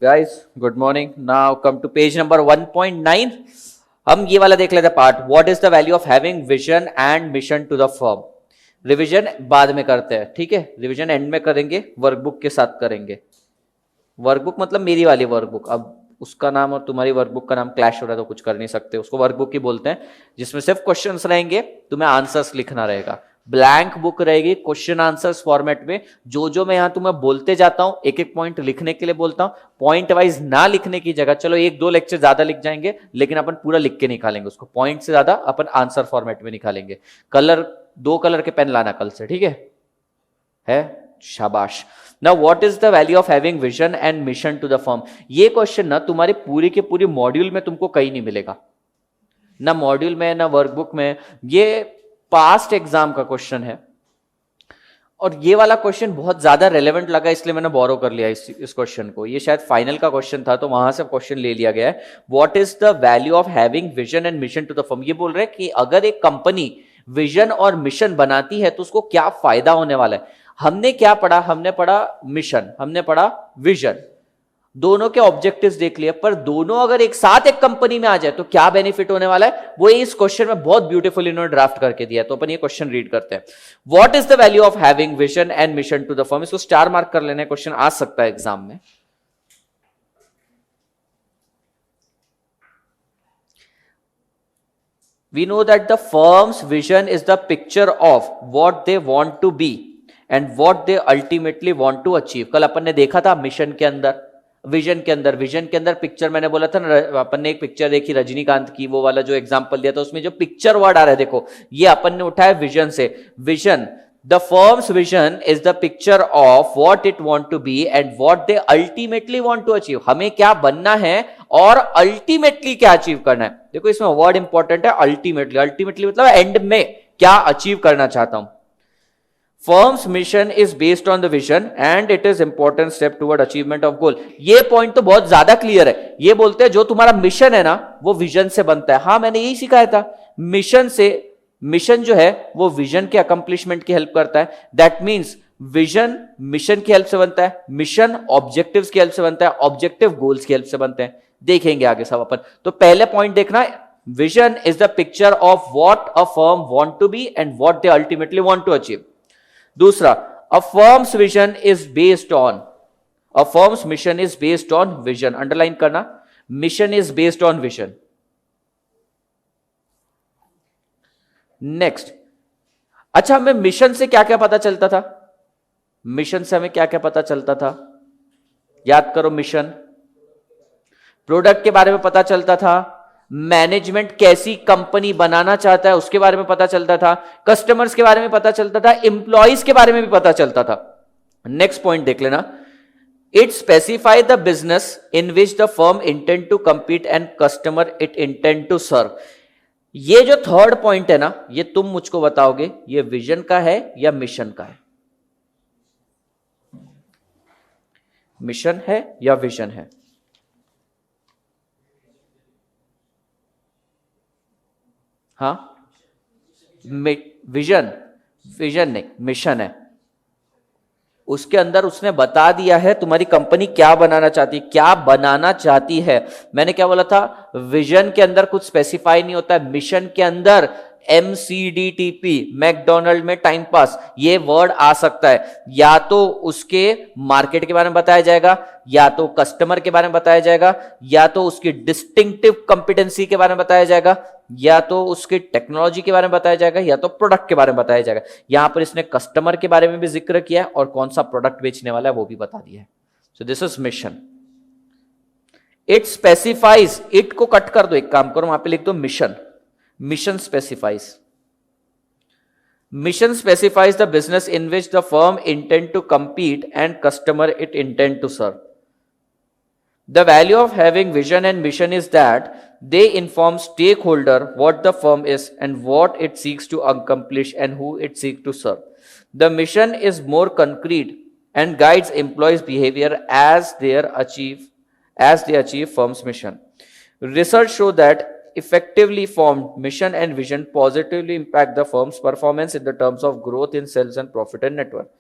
Guys, good morning. Now come to page number 1.9. हम ये वाला देख लेते हैं part. What is the value of having vision and mission to the firm. Revision बाद में करते हैं, ठीक है. रिवीजन एंड में करेंगे, वर्कबुक के साथ करेंगे. वर्कबुक मतलब मेरी वाली वर्कबुक. अब उसका नाम और तुम्हारी वर्कबुक का नाम क्लैश हो रहा है तो कुछ कर नहीं सकते. उसको वर्कबुक ही बोलते हैं, जिसमें सिर्फ क्वेश्चंस रहेंगे, तुम्हें आंसर्स लिखना रहेगा. ब्लैंक बुक रहेगी क्वेश्चन आंसर्स फॉर्मेट में. जो मैं यहां तुम्हें बोलते जाता हूं, एक एक पॉइंट लिखने के लिए बोलता हूं. पॉइंट वाइज ना लिखने की जगह चलो एक दो लेक्चर ज्यादा लिख जाएंगे, लेकिन अपन पूरा लिख के निकालेंगे उसको. पॉइंट से ज्यादा अपन आंसर फॉर्मेट में निकालेंगे. कलर, 2 कलर के पेन लाना कल से, ठीक है. शाबाश. Now what is the value of having vision and mission to the firm. ये क्वेश्चन ना तुम्हारे पूरी के पूरी मॉड्यूल में तुमको कहीं नहीं मिलेगा, ना मॉड्यूल में ना वर्कबुक में. ये पास्ट एग्जाम का क्वेश्चन है और ये वाला क्वेश्चन बहुत ज्यादा रेलेवेंट लगा, इसलिए मैंने बोरो कर लिया इस क्वेश्चन को. ये शायद फाइनल का क्वेश्चन था तो वहां से क्वेश्चन ले लिया गया है. What is the value of having vision and mission to the firm. ये बोल रहे हैं कि अगर एक कंपनी विजन और मिशन बनाती है तो उसको क्या फायदा होने वाला है. हमने क्या पढ़ा, हमने पढ़ा मिशन, हमने पढ़ा विजन. दोनों के ऑब्जेक्टिव्स देख लिए, पर दोनों अगर एक साथ एक कंपनी में आ जाए तो क्या बेनिफिट होने वाला है, वो इस क्वेश्चन में बहुत ब्यूटीफुल इन्होंने ड्राफ्ट करके दिया है. तो अपन ये क्वेश्चन रीड करते हैं. What is the value of having vision and mission to the firm. इसको स्टार मार्क कर लेना, क्वेश्चन आ सकता है एग्जाम में. We know that the firm's vision is the picture of what they want to be and what they ultimately want to achieve. कल अपन ने देखा था मिशन के अंदर, विजन के अंदर पिक्चर मैंने बोला था ना. अपन ने एक पिक्चर देखी रजनीकांत की, वो वाला जो एग्जांपल दिया था, उसमें जो पिक्चर वर्ड आ रहा है देखो, ये अपन ने उठाया विजन से. Vision, the firm's vision is the picture of what it want to be and what they ultimately want to achieve. हमें क्या बनना है और अल्टीमेटली क्या अचीव करना है. देखो इसमें वर्ड इंपॉर्टेंट है अल्टीमेटली. अल्टीमेटली मतलब एंड में क्या अचीव करना चाहता हूं. Firm's mission is based on the vision and it is important step toward achievement of goal. ये पॉइंट तो बहुत ज्यादा क्लियर है. ये बोलते हैं जो तुम्हारा मिशन है ना वो विजन से बनता है. हाँ, मैंने यही सिखाया था. मिशन से, मिशन जो है वो विजन के अकम्प्लिशमेंट की हेल्प करता है. दैट मीन्स विजन मिशन की हेल्प से बनता है, मिशन ऑब्जेक्टिव्स की हेल्प से बनता है, ऑब्जेक्टिव गोल्स की हेल्प से बनते हैं. देखेंगे आगे सब अपन. तो पहले पॉइंट देखना, vision is the picture of what a firm want to be and what they ultimately want to achieve. दूसरा, a firm's vision is based on, a firm's mission is based on vision. Underline करना, mission is based on vision. Next, अच्छा हमें mission से क्या क्या पता चलता था. मिशन से हमें क्या क्या पता चलता था, याद करो. मिशन, प्रोडक्ट के बारे में पता चलता था, मैनेजमेंट कैसी कंपनी बनाना चाहता है उसके बारे में पता चलता था, कस्टमर्स के बारे में पता चलता था, इंप्लॉइज के बारे में भी पता चलता था. नेक्स्ट पॉइंट देख लेना, it specify the business in which the firm intend to compete and customer it intend to serve. ये जो थर्ड पॉइंट है ना, ये तुम मुझको बताओगे ये विजन का है या मिशन का है. मिशन है या विजन है. हाँ, विजन, विजन नहीं मिशन है. उसके अंदर उसने बता दिया है तुम्हारी कंपनी क्या बनाना चाहती है, क्या बनाना चाहती है. मैंने क्या बोला था, विजन के अंदर कुछ स्पेसिफाई नहीं होता है. मिशन के अंदर MCDTP, मैकडोनल्ड में टाइम पास, ये वर्ड आ सकता है. या तो उसके मार्केट के बारे में बताया जाएगा, या तो कस्टमर के बारे में बताया जाएगा, या तो उसकी डिस्टिंक्टिव कॉम्पिटेंसी के बारे में बताया जाएगा, या तो उसकी टेक्नोलॉजी के बारे में बताया जाएगा, या तो प्रोडक्ट के बारे में बताया जाएगा. यहां पर इसने कस्टमर के बारे में भी जिक्र किया है और कौन सा प्रोडक्ट बेचने वाला है वो भी बता दिया है. So this is mission. It specifies, it को कट कर दो, एक काम करो वहां पे लिख दो mission. Mission specifies, mission specifies the business in which the firm intend to compete and customer it intend to serve. The value of having vision and mission is that they inform stakeholder what the firm is and what it seeks to accomplish and who it seeks to serve. The mission is more concrete and guides employees' behavior as they achieve firm's mission. Research show that effectively formed mission and vision positively impact the firm's performance in the terms of growth in sales and profit and net worth.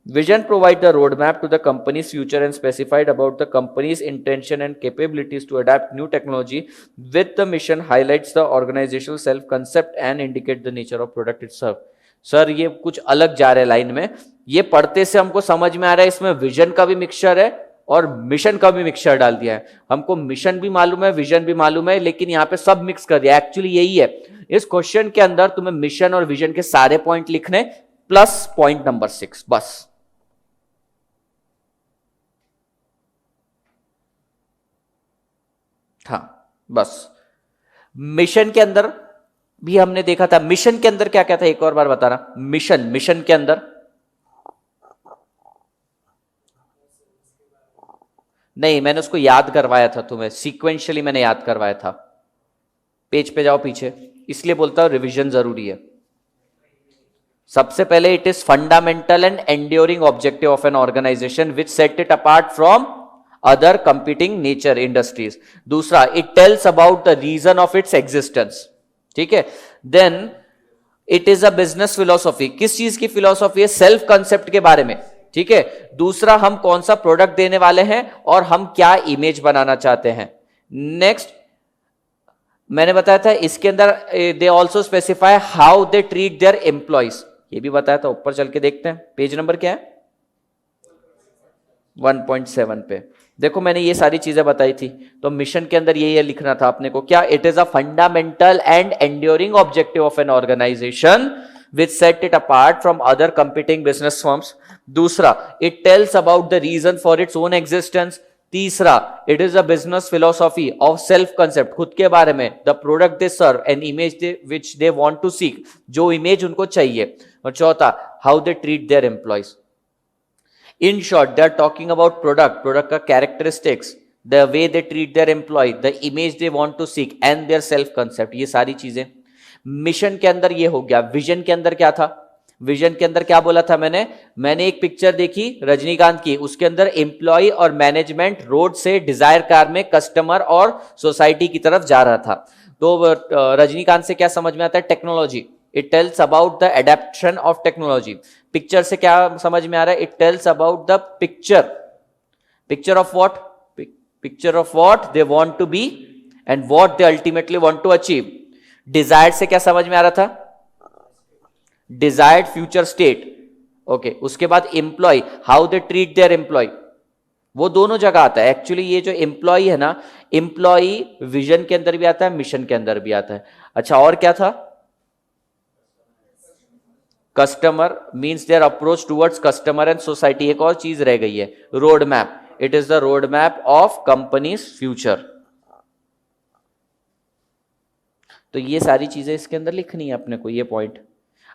Vision provide the roadmap to the company's future and specified about the company's intention and capabilities to adapt new technology with the mission highlights the organizational self concept and indicate the nature of product itself. Sir ये कुछ अलग जा रहा है line में, ये पढ़ते से हमको समझ में आ रहा है इसमें विजन का भी मिक्सचर है और मिशन का भी मिक्सचर डाल दिया है। हमको मिशन भी मालूम है, विजन भी मालूम है, लेकिन यहाँ पे सब मिक्स कर दिया। एक्चुअली यही है, इस क्वेश्चन के अंदर तुम्हें मिशन और विजन के सारे पॉइंट लिखने प्लस पॉइंट नंबर 6 बस। हाँ बस। मिशन के अंदर भी हमने देखा था, मिशन के अंदर क्या क्या था एक और बार बताना। मिशन के अंदर नहीं, मैंने उसको याद करवाया था तुम्हें, सीक्वेंशियली मैंने याद करवाया था। पेज पे जाओ पीछे, इसलिए बोलता हूं रिवीजन जरूरी है। सबसे पहले it is fundamental and enduring objective of an organisation which set it apart from other competing nature industries. दूसरा, it tells about the reason of its existence, ठीक है। Then it is a business philosophy, किस चीज की philosophy है? Self concept के बारे में, ठीक है। दूसरा, हम कौन सा प्रोडक्ट देने वाले हैं और हम क्या इमेज बनाना चाहते हैं। नेक्स्ट मैंने बताया था इसके अंदर they also specify how they treat there employees, ये भी बताया था। ऊपर चल के देखते हैं, पेज नंबर क्या है? 1.7 पे देखो, मैंने ये सारी चीजें बताई थी। तो मिशन के अंदर ये लिखना था अपने को, क्या? It is a fundamental and enduring objective of an organisation which set it apart from other competing business firms. दूसरा, it tells about the reason for its own existence. तीसरा, it is a business philosophy of self concept, खुद के बारे में। The product they serve an image which they want to seek, जो image उनको चाहिए। और चौथा, how they treat their employees. In short, they are talking about product का characteristics, the way they treat their employee, the image they want to seek and their self concept, ये सारी चीजें। Mission के अंदर ये हो गया। विजन के अंदर क्या था? विजन के अंदर क्या बोला था मैंने एक पिक्चर देखी रजनीकांत की, उसके अंदर एम्प्लॉय और मैनेजमेंट रोड से डिजायर कार में कस्टमर और सोसाइटी की तरफ जा रहा था। तो रजनीकांत से क्या समझ में आता है? Technology. It tells about the adoption of technology. Picture से क्या समझ में आ रहा है? It tells about the picture of what? Picture of what they want to be and what they ultimately want to achieve. Desired से क्या समझ में आ रहा था? Desired future state, okay. उसके बाद employ, how they treat their employ, वो दोनों जगह आता है। एक्चुअली ये जो एम्प्लॉय है ना, एम्प्लॉय विजन के अंदर भी आता है, मिशन के अंदर भी आता है। अच्छा, और क्या था? Customer means there approach towards customer and society. एक और चीज रह गई है, road map. It is the road map of companies future. तो ये सारी चीजें इसके अंदर लिखनी है अपने को। ये पॉइंट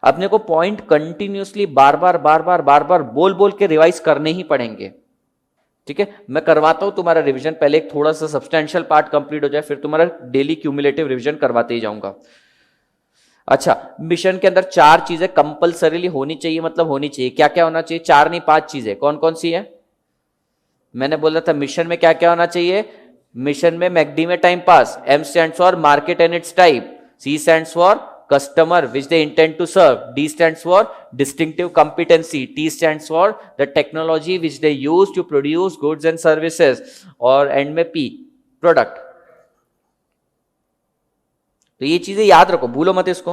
अपने को कंटिन्यूसली बार बार बोल के रिवाइज करने ही पड़ेंगे, ठीक है। मैं करवाता हूं तुम्हारा रिवीजन, पहले एक थोड़ा सा सब्सटेंशियल पार्ट कंप्लीट हो जाए, फिर तुम्हारा डेली क्यूमुलेटिव रिवीजन करवाते ही जाऊंगा। अच्छा, मिशन के अंदर 4 चीजें कंपल्सरीली होनी चाहिए, मतलब होनी चाहिए। क्या क्या होना चाहिए? 4 नहीं 5 चीजें। कौन कौन सी है? मैंने बोला था मिशन में क्या क्या होना चाहिए। मिशन में मैकडी में time pass, M stands for market and its type, C stands for customer which they intend to serve, D stands for distinctive competency, T stands for the technology which they use to produce goods and services, और end में P, product. तो ये चीजें याद रखो, भूलो मत इसको,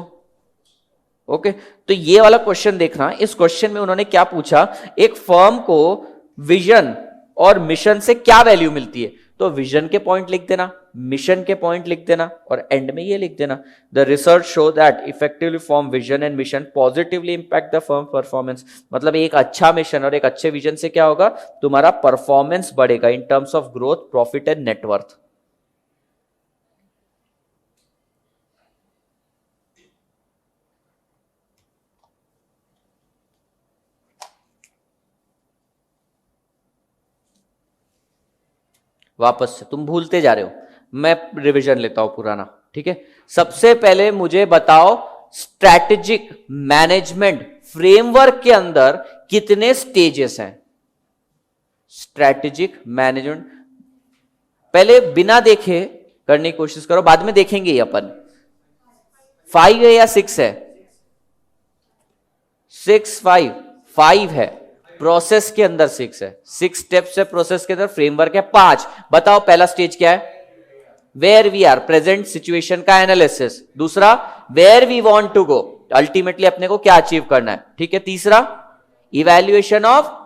ओके। तो ये वाला क्वेश्चन देखना, इस क्वेश्चन में उन्होंने क्या पूछा, एक फर्म को विजन और मिशन से क्या वैल्यू मिलती है। तो विजन के पॉइंट लिख देना, मिशन के पॉइंट लिख देना, और एंड में ये लिख देना, the research show that effectively form vision and mission positively impact the firm performance. मतलब एक अच्छा मिशन और एक अच्छे विजन से क्या होगा, तुम्हारा परफॉर्मेंस बढ़ेगा in terms of growth, profit and net worth. वापस से तुम भूलते जा रहे हो, मैं रिवीजन लेता हूं पुराना, ठीक है। सबसे पहले मुझे बताओ, स्ट्रैटेजिक मैनेजमेंट फ्रेमवर्क के अंदर कितने स्टेजेस हैं? स्ट्रैटेजिक मैनेजमेंट पहले बिना देखे करने की कोशिश करो, बाद में देखेंगे ये अपन। 5 है या 6 है? 6 5 5 है। प्रोसेस के अंदर 6 है, 6 स्टेप्स है प्रोसेस के अंदर, फ्रेमवर्क है 5। बताओ पहला स्टेज क्या है? Where we are, present situation का एनालिसिस। दूसरा, where we want to go, ultimately अपने को क्या अचीव करना है, ठीक है। तीसरा, इवैल्यूएशन ऑफ,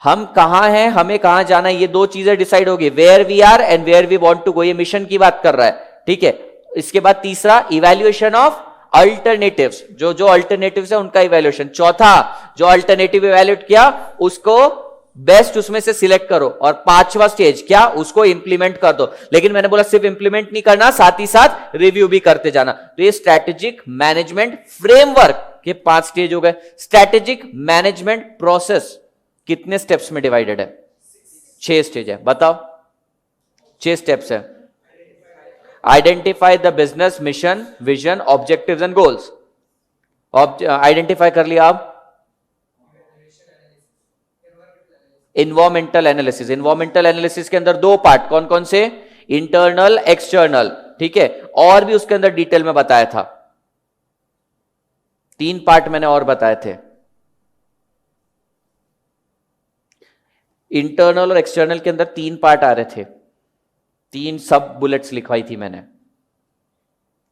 हम कहां हैं, हमें कहां जाना है, ये दो चीजें डिसाइड होगी, where we are and where we want to go, ये मिशन की बात कर रहा है, ठीक है। इसके बाद तीसरा, इवैल्यूएशन ऑफ अल्टरनेटिव्स, जो अल्टरनेटिव्स है उनका इवैल्यूएशन। चौथा, जो अल्टरनेटिव इवैल्यूएट किया उसको बेस्ट उसमें से सिलेक्ट करो। और पांचवा स्टेज क्या, उसको इंप्लीमेंट कर दो। लेकिन मैंने बोला सिर्फ इंप्लीमेंट नहीं करना, साथ ही साथ रिव्यू भी करते जाना। तो ये स्ट्रैटेजिक मैनेजमेंट फ्रेमवर्क के 5 स्टेज हो गए। स्ट्रैटेजिक मैनेजमेंट प्रोसेस कितने स्टेप्स में डिवाइडेड है? 6 स्टेज है। बताओ 6 स्टेप्स है। Identify the business mission, vision, objectives and goals. Identify कर लिया आप। इन्वायरमेंटल एनालिसिस, इन्वायरमेंटल एनालिसिस के अंदर 2 पार्ट, कौन कौन से? इंटरनल, एक्सटर्नल, ठीक है। और भी उसके अंदर डिटेल में बताया था, 3 पार्ट मैंने और बताए थे। इंटरनल और एक्सटर्नल के अंदर 3 पार्ट आ रहे थे, 3 सब बुलेट्स लिखवाई थी मैंने।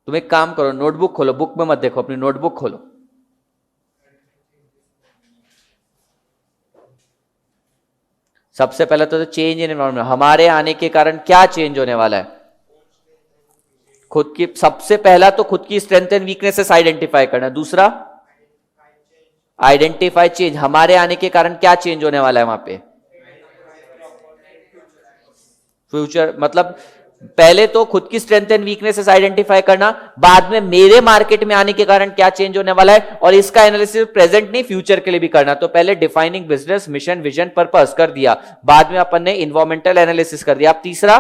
तुम एक काम करो, नोटबुक खोलो, बुक में मत देखो, अपनी नोटबुक खोलो। सबसे पहले तो चेंज इन एनवायरमेंट, हमारे आने के कारण क्या चेंज होने वाला है? खुद की, सबसे पहला तो खुद की स्ट्रेंथ एंड वीकनेसेस आइडेंटिफाई करना। दूसरा, आइडेंटिफाई चेंज, हमारे आने के कारण क्या चेंज होने वाला है वहां पे? फ्यूचर, मतलब पहले तो खुद की स्ट्रेंथ एंड वीकनेसेस आइडेंटिफाई करना, बाद में मेरे मार्केट में आने के कारण क्या चेंज होने वाला है, और इसका एनालिसिस प्रेजेंट नहीं फ्यूचर के लिए भी करना। तो पहले defining business mission, vision, purpose कर दिया, बाद में अपन ने इन्वायरमेंटल एनालिसिस कर दिया। अब तीसरा,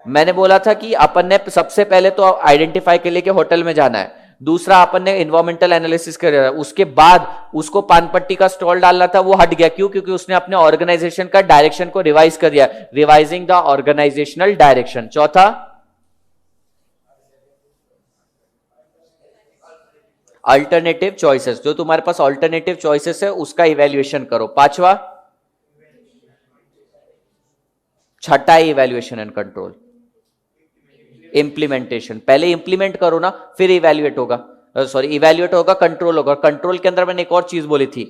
मैंने बोला था कि अपन ने सबसे पहले तो आइडेंटिफाई के लिए कि होटल में जाना है। दूसरा, अपन ने इन्वायरमेंटल एनालिसिस कर, उसके बाद उसको पान पट्टी का स्टॉल डालना था, वो हट गया। क्यों? क्योंकि उसने अपने ऑर्गेनाइजेशन का डायरेक्शन को रिवाइज कर दिया, रिवाइजिंग द ऑर्गेनाइजेशनल डायरेक्शन। चौथा, अल्टरनेटिव चॉइसेस, जो तुम्हारे पास अल्टरनेटिव चॉइसेस है उसका इवैल्यूएशन करो। पांचवा, छठा, इवैल्यूएशन एंड कंट्रोल, इंप्लीमेंटेशन। पहले इंप्लीमेंट करो ना, फिर इवैल्यूएट होगा, सॉरी इवैल्यूएट होगा, कंट्रोल होगा। कंट्रोल के अंदर मैंने एक और चीज बोली थी,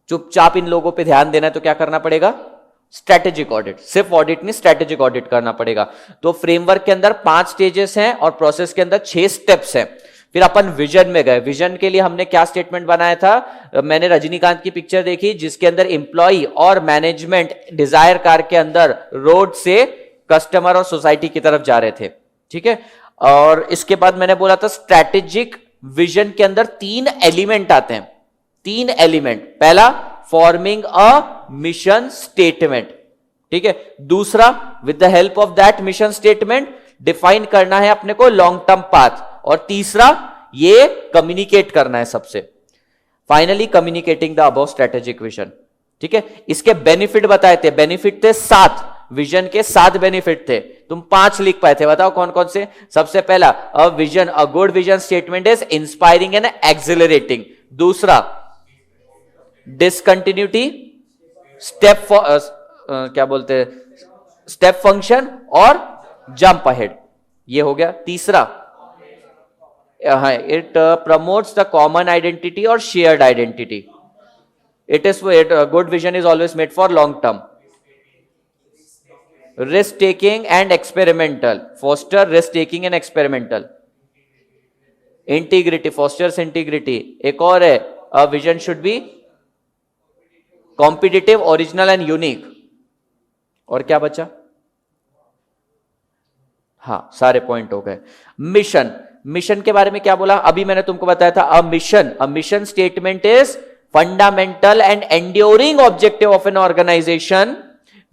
चुपचाप इन लोगों पे ध्यान देना है, तो क्या करना पड़ेगा? Strategic audit. सिर्फ ऑडिट नहीं, स्ट्रैटेजिक ऑडिट करना पड़ेगा। तो फ्रेमवर्क के अंदर 5 स्टेजेस हैं और प्रोसेस के अंदर 6 स्टेप्स हैं। फिर अपन विजन में गए। विजन के लिए हमने क्या स्टेटमेंट बनाया था? मैंने रजनीकांत की पिक्चर देखी जिसके अंदर एम्प्लॉय और मैनेजमेंट डिजायर कार के अंदर रोड से कस्टमर और सोसाइटी की तरफ जा रहे थे, ठीक है। और इसके बाद मैंने बोला था स्ट्रैटेजिक विजन के अंदर 3 एलिमेंट आते हैं, 3 एलिमेंट। पहला, फॉर्मिंग अ मिशन स्टेटमेंट, ठीक है। दूसरा, with the help of that mission statement define करना है अपने को लॉन्ग टर्म पाथ। और तीसरा, ये कम्युनिकेट करना है सबसे। Finally communicating the above strategic vision, ठीक है। इसके बेनिफिट बताए थे, बेनिफिट थे 7, विजन के 7 बेनिफिट थे। तुम 5 लिख पाए थे, बताओ कौन कौन से? सबसे पहला, a vision, a good vision statement is inspiring and accelerating. दूसरा, डिसकंटिन्यूटी, स्टेप क्या बोलते हैं, स्टेप फंक्शन और जंप अहेड, ये हो गया। तीसरा, it promotes the common identity और shared identity. It good vision is always made for long term. Risk taking and experimental, foster risk taking and experimental. Integrity, fosters integrity. एक और है, a vision should be competitive, original and unique. और क्या बचा? हाँ, सारे point हो गए। मिशन, मिशन के बारे में क्या बोला? अभी मैंने तुमको बताया था, a mission statement is fundamental and enduring objective of an organization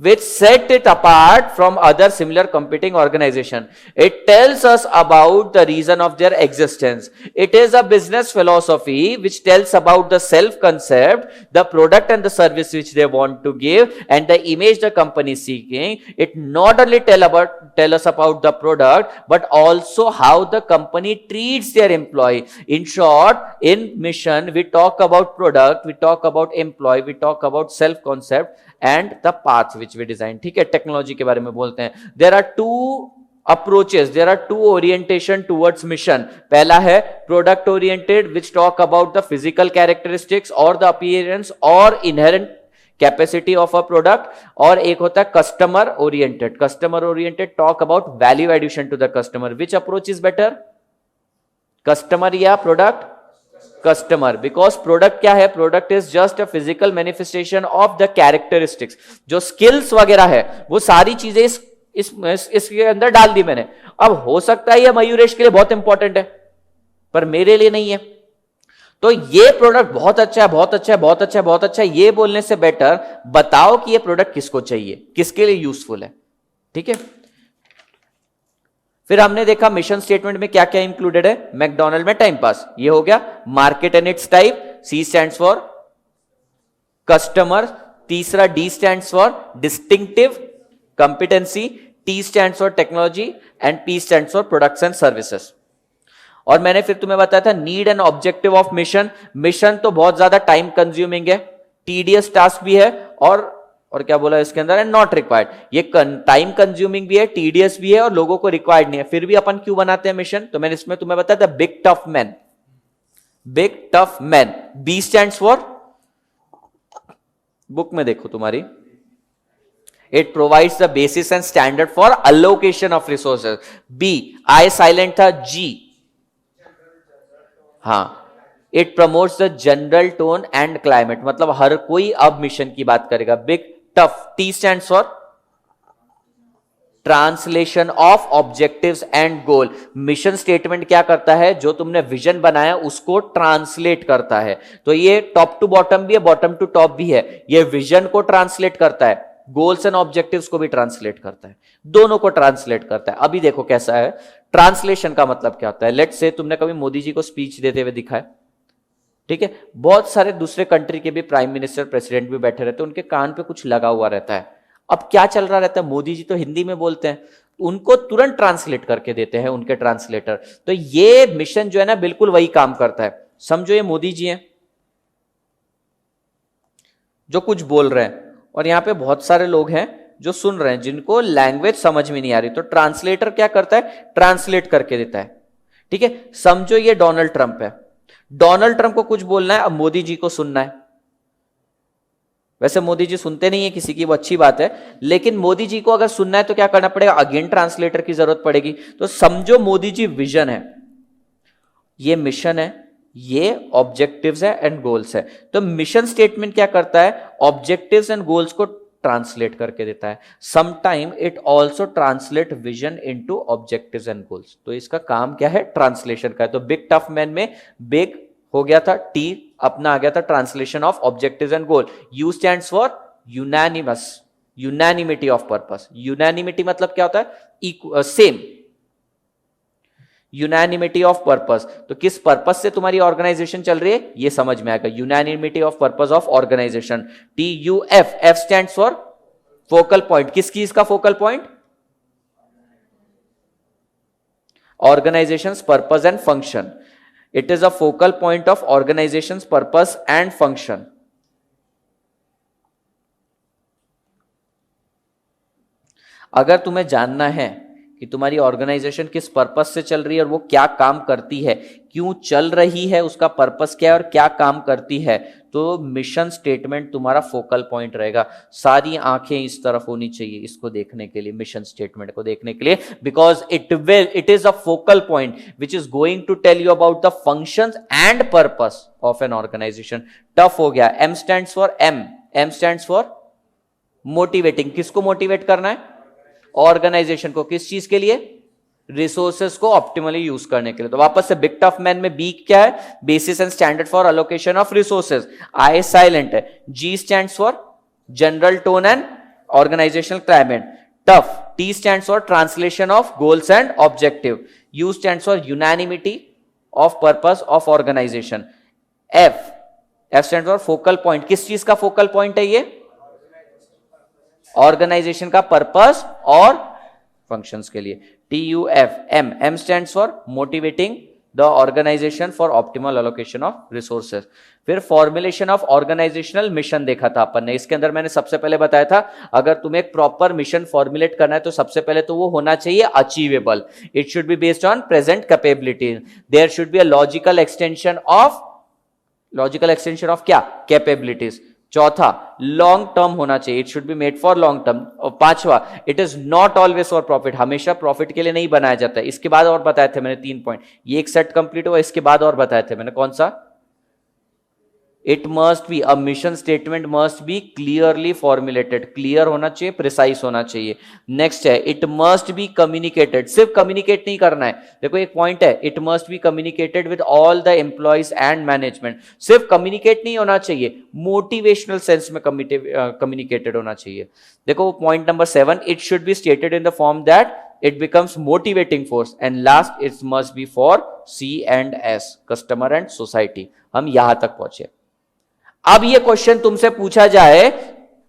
which set it apart from other similar competing organization. It tells us about the reason of their existence. It is a business philosophy which tells about the self concept, the product and the service which they want to give, and the image the company is seeking. It not only tell us about the product, but also how the company treats their employee. In short, in mission, we talk about product, we talk about employee, we talk about self concept and the path which we design. ठीक है, technology के बारे में बोलते हैं. There are two approaches, there are two orientation towards mission. पहला है product oriented, which talk about the physical characteristics or the appearance or inherent capacity of a product, और एक होता है customer oriented. Customer oriented talk about value addition to the customer. Which approach is better? Customer या product? Customer. Because product क्या है? Product is just a physical manifestation of the characteristics. जो skills वगैरह है वो सारी चीजें इसके अंदर डाल दी मैंने. अब हो सकता है ये मयूरेश के लिए बहुत इंपॉर्टेंट है, पर मेरे लिए नहीं है. तो ये प्रोडक्ट बहुत अच्छा है, बहुत अच्छा है, बहुत अच्छा है, बहुत अच्छा है, ये बोलने से बेटर बताओ कि ये प्रोडक्ट किसको चाहिए, किसके लिए यूजफुल है. ठीक है. फिर हमने देखा मिशन स्टेटमेंट में क्या क्या इंक्लूडेड है. मैकडॉनल्ड में टाइम पास, ये हो गया. Market and its type, C stands for customer. तीसरा D stands for distinctive competency, T stands for technology and P stands for products and services. और मैंने फिर तुम्हें बताया था need and objective of mission. Mission तो बहुत ज्यादा टाइम कंज्यूमिंग है, टीडीएस टास्क भी है, और क्या बोला इसके अंदर है, नॉट रिक्वायर्ड. ये टाइम कंज्यूमिंग भी है, टीडीएस भी है, और लोगों को रिक्वायर्ड नहीं है. फिर भी अपन क्यों बनाते हैं मिशन? तो मैंने इसमें तुम्हें बताया था big tough man. Big tough man. B stands for, book में देखो तुम्हारी, it provides the basis and standard for allocation of resources. B, I silent था, जी, हां, it promotes the general tone and climate. मतलब हर कोई अब मिशन की बात करेगा. Big tough. T stands for translation of objectives and goal. Mission statement क्या करता है? जो तुमने विजन बनाया उसको ट्रांसलेट करता है. तो ये टॉप टू बॉटम भी है, बॉटम टू टॉप भी है. ये विजन को ट्रांसलेट करता है, गोल्स एंड ऑब्जेक्टिव्स को भी ट्रांसलेट करता है, दोनों को ट्रांसलेट करता है. अभी देखो कैसा है. ट्रांसलेशन का मतलब क्या होता है? लेट्स से तुमने कभी मोदी जी को स्पीच देते हुए दिखा है. ठीक है. बहुत सारे दूसरे कंट्री के भी प्राइम मिनिस्टर, प्रेसिडेंट भी बैठे रहते हैं, उनके कान पे कुछ लगा हुआ रहता है. अब क्या चल रहा रहता है? मोदी जी तो हिंदी में बोलते हैं, उनको तुरंत ट्रांसलेट करके देते हैं उनके ट्रांसलेटर. तो ये मिशन जो है ना बिल्कुल वही काम करता है. समझो ये मोदी जी हैं जो कुछ बोल रहे हैं, और यहां पे बहुत सारे लोग हैं जो सुन रहे हैं जिनको लैंग्वेज समझ में नहीं आ रही. तो ट्रांसलेटर क्या करता है? ट्रांसलेट करके देता है. ठीक है. समझो ये डोनाल्ड ट्रंप है. डोनाल्ड ट्रंप को कुछ बोलना है, अब मोदी जी को सुनना है. वैसे मोदी जी सुनते नहीं है किसी की, वो अच्छी बात है, लेकिन मोदी जी को अगर सुनना है तो क्या करना पड़ेगा? अगेन ट्रांसलेटर की जरूरत पड़ेगी. तो समझो मोदी जी विजन है, ये मिशन है, ये ऑब्जेक्टिव्स है एंड गोल्स है. तो मिशन स्टेटमेंट क्या करता है? ऑब्जेक्टिव्स एंड गोल्स को ट्रांसलेट करके देता है. Sometime it also translate vision into objectives and goals. तो इसका काम क्या है? ट्रांसलेशन का है. तो बिग टफ मैन में बिग हो गया था, टी अपना आ गया था translation of objectives and goal. You stands for unanimous, unanimity of purpose. Unanimity मतलब क्या होता है? सेम. Unanimity of purpose. तो किस पर्पस से तुम्हारी ऑर्गेनाइजेशन चल रही है ये समझ में आएगा. Unanimity of purpose of organization. TUF. F stands for focal point. किस चीज का focal point? Organization's purpose and function. It is a focal point of organization's purpose and function. अगर तुम्हें जानना है कि तुम्हारी ऑर्गेनाइजेशन किस पर्पस से चल रही है और वो क्या काम करती है, क्यों चल रही है, उसका पर्पस क्या है और क्या काम करती है, तो मिशन स्टेटमेंट तुम्हारा फोकल पॉइंट रहेगा. सारी आंखें इस तरफ होनी चाहिए इसको देखने के लिए, मिशन स्टेटमेंट को देखने के लिए, because it is a focal point which is going to tell you about the functions and purpose of an organization. Tough हो गया. M stands for M stands for motivating. किसको मोटिवेट करना है? Organisation को. किस चीज के लिए? रिसोर्सेस को ऑप्टिमली यूज करने के लिए. तो वापस से बिग टफ मैन में बी क्या है? Basis and standard for allocation of resources. I silent है. G stands for general tone and organizational climate. Tough. T stands for translation of goals and objective. U stands for unanimity of purpose of organization. F stands for focal point. किस चीज का focal point है ये? Organisation का purpose और functions के लिए. TUF. M stands for motivating the organization for optimal allocation of resources. फिर फॉर्मुलेशन ऑफ ऑर्गेनाइजेशनल मिशन देखा था अपन ने. इसके अंदर मैंने सबसे पहले बताया था अगर तुम्हें एक प्रॉपर मिशन फॉर्मुलेट करना है तो सबसे पहले तो वो होना चाहिए achievable. It should be based on present capabilities. There should be a logical extension of क्या? कैपेबिलिटीज. चौथा, लॉन्ग टर्म होना चाहिए. It should be made for long term. और पांचवा, it is not always for profit. हमेशा profit के लिए नहीं बनाया जाता है. इसके बाद और बताए थे मैंने 3 पॉइंट. ये एक सेट कंप्लीट हुआ. इसके बाद और बताए थे मैंने. कौन सा? It must be a mission statement must be clearly formulated. Clear होना चाहिए, प्रिसाइज होना चाहिए. नेक्स्ट है इट मस्ट बी कम्युनिकेटेड. सिर्फ कम्युनिकेट नहीं करना है. देखो एक पॉइंट है, it must be communicated with all the employees and management. सिर्फ कम्युनिकेट नहीं होना चाहिए, मोटिवेशनल सेंस में कम्युनिकेटेड होना चाहिए. देखो point number 7, it should be stated in the form that it becomes motivating force. And last, it must be for C and S, customer and society. हम यहां तक पहुंचे. अब ये क्वेश्चन तुमसे पूछा जाए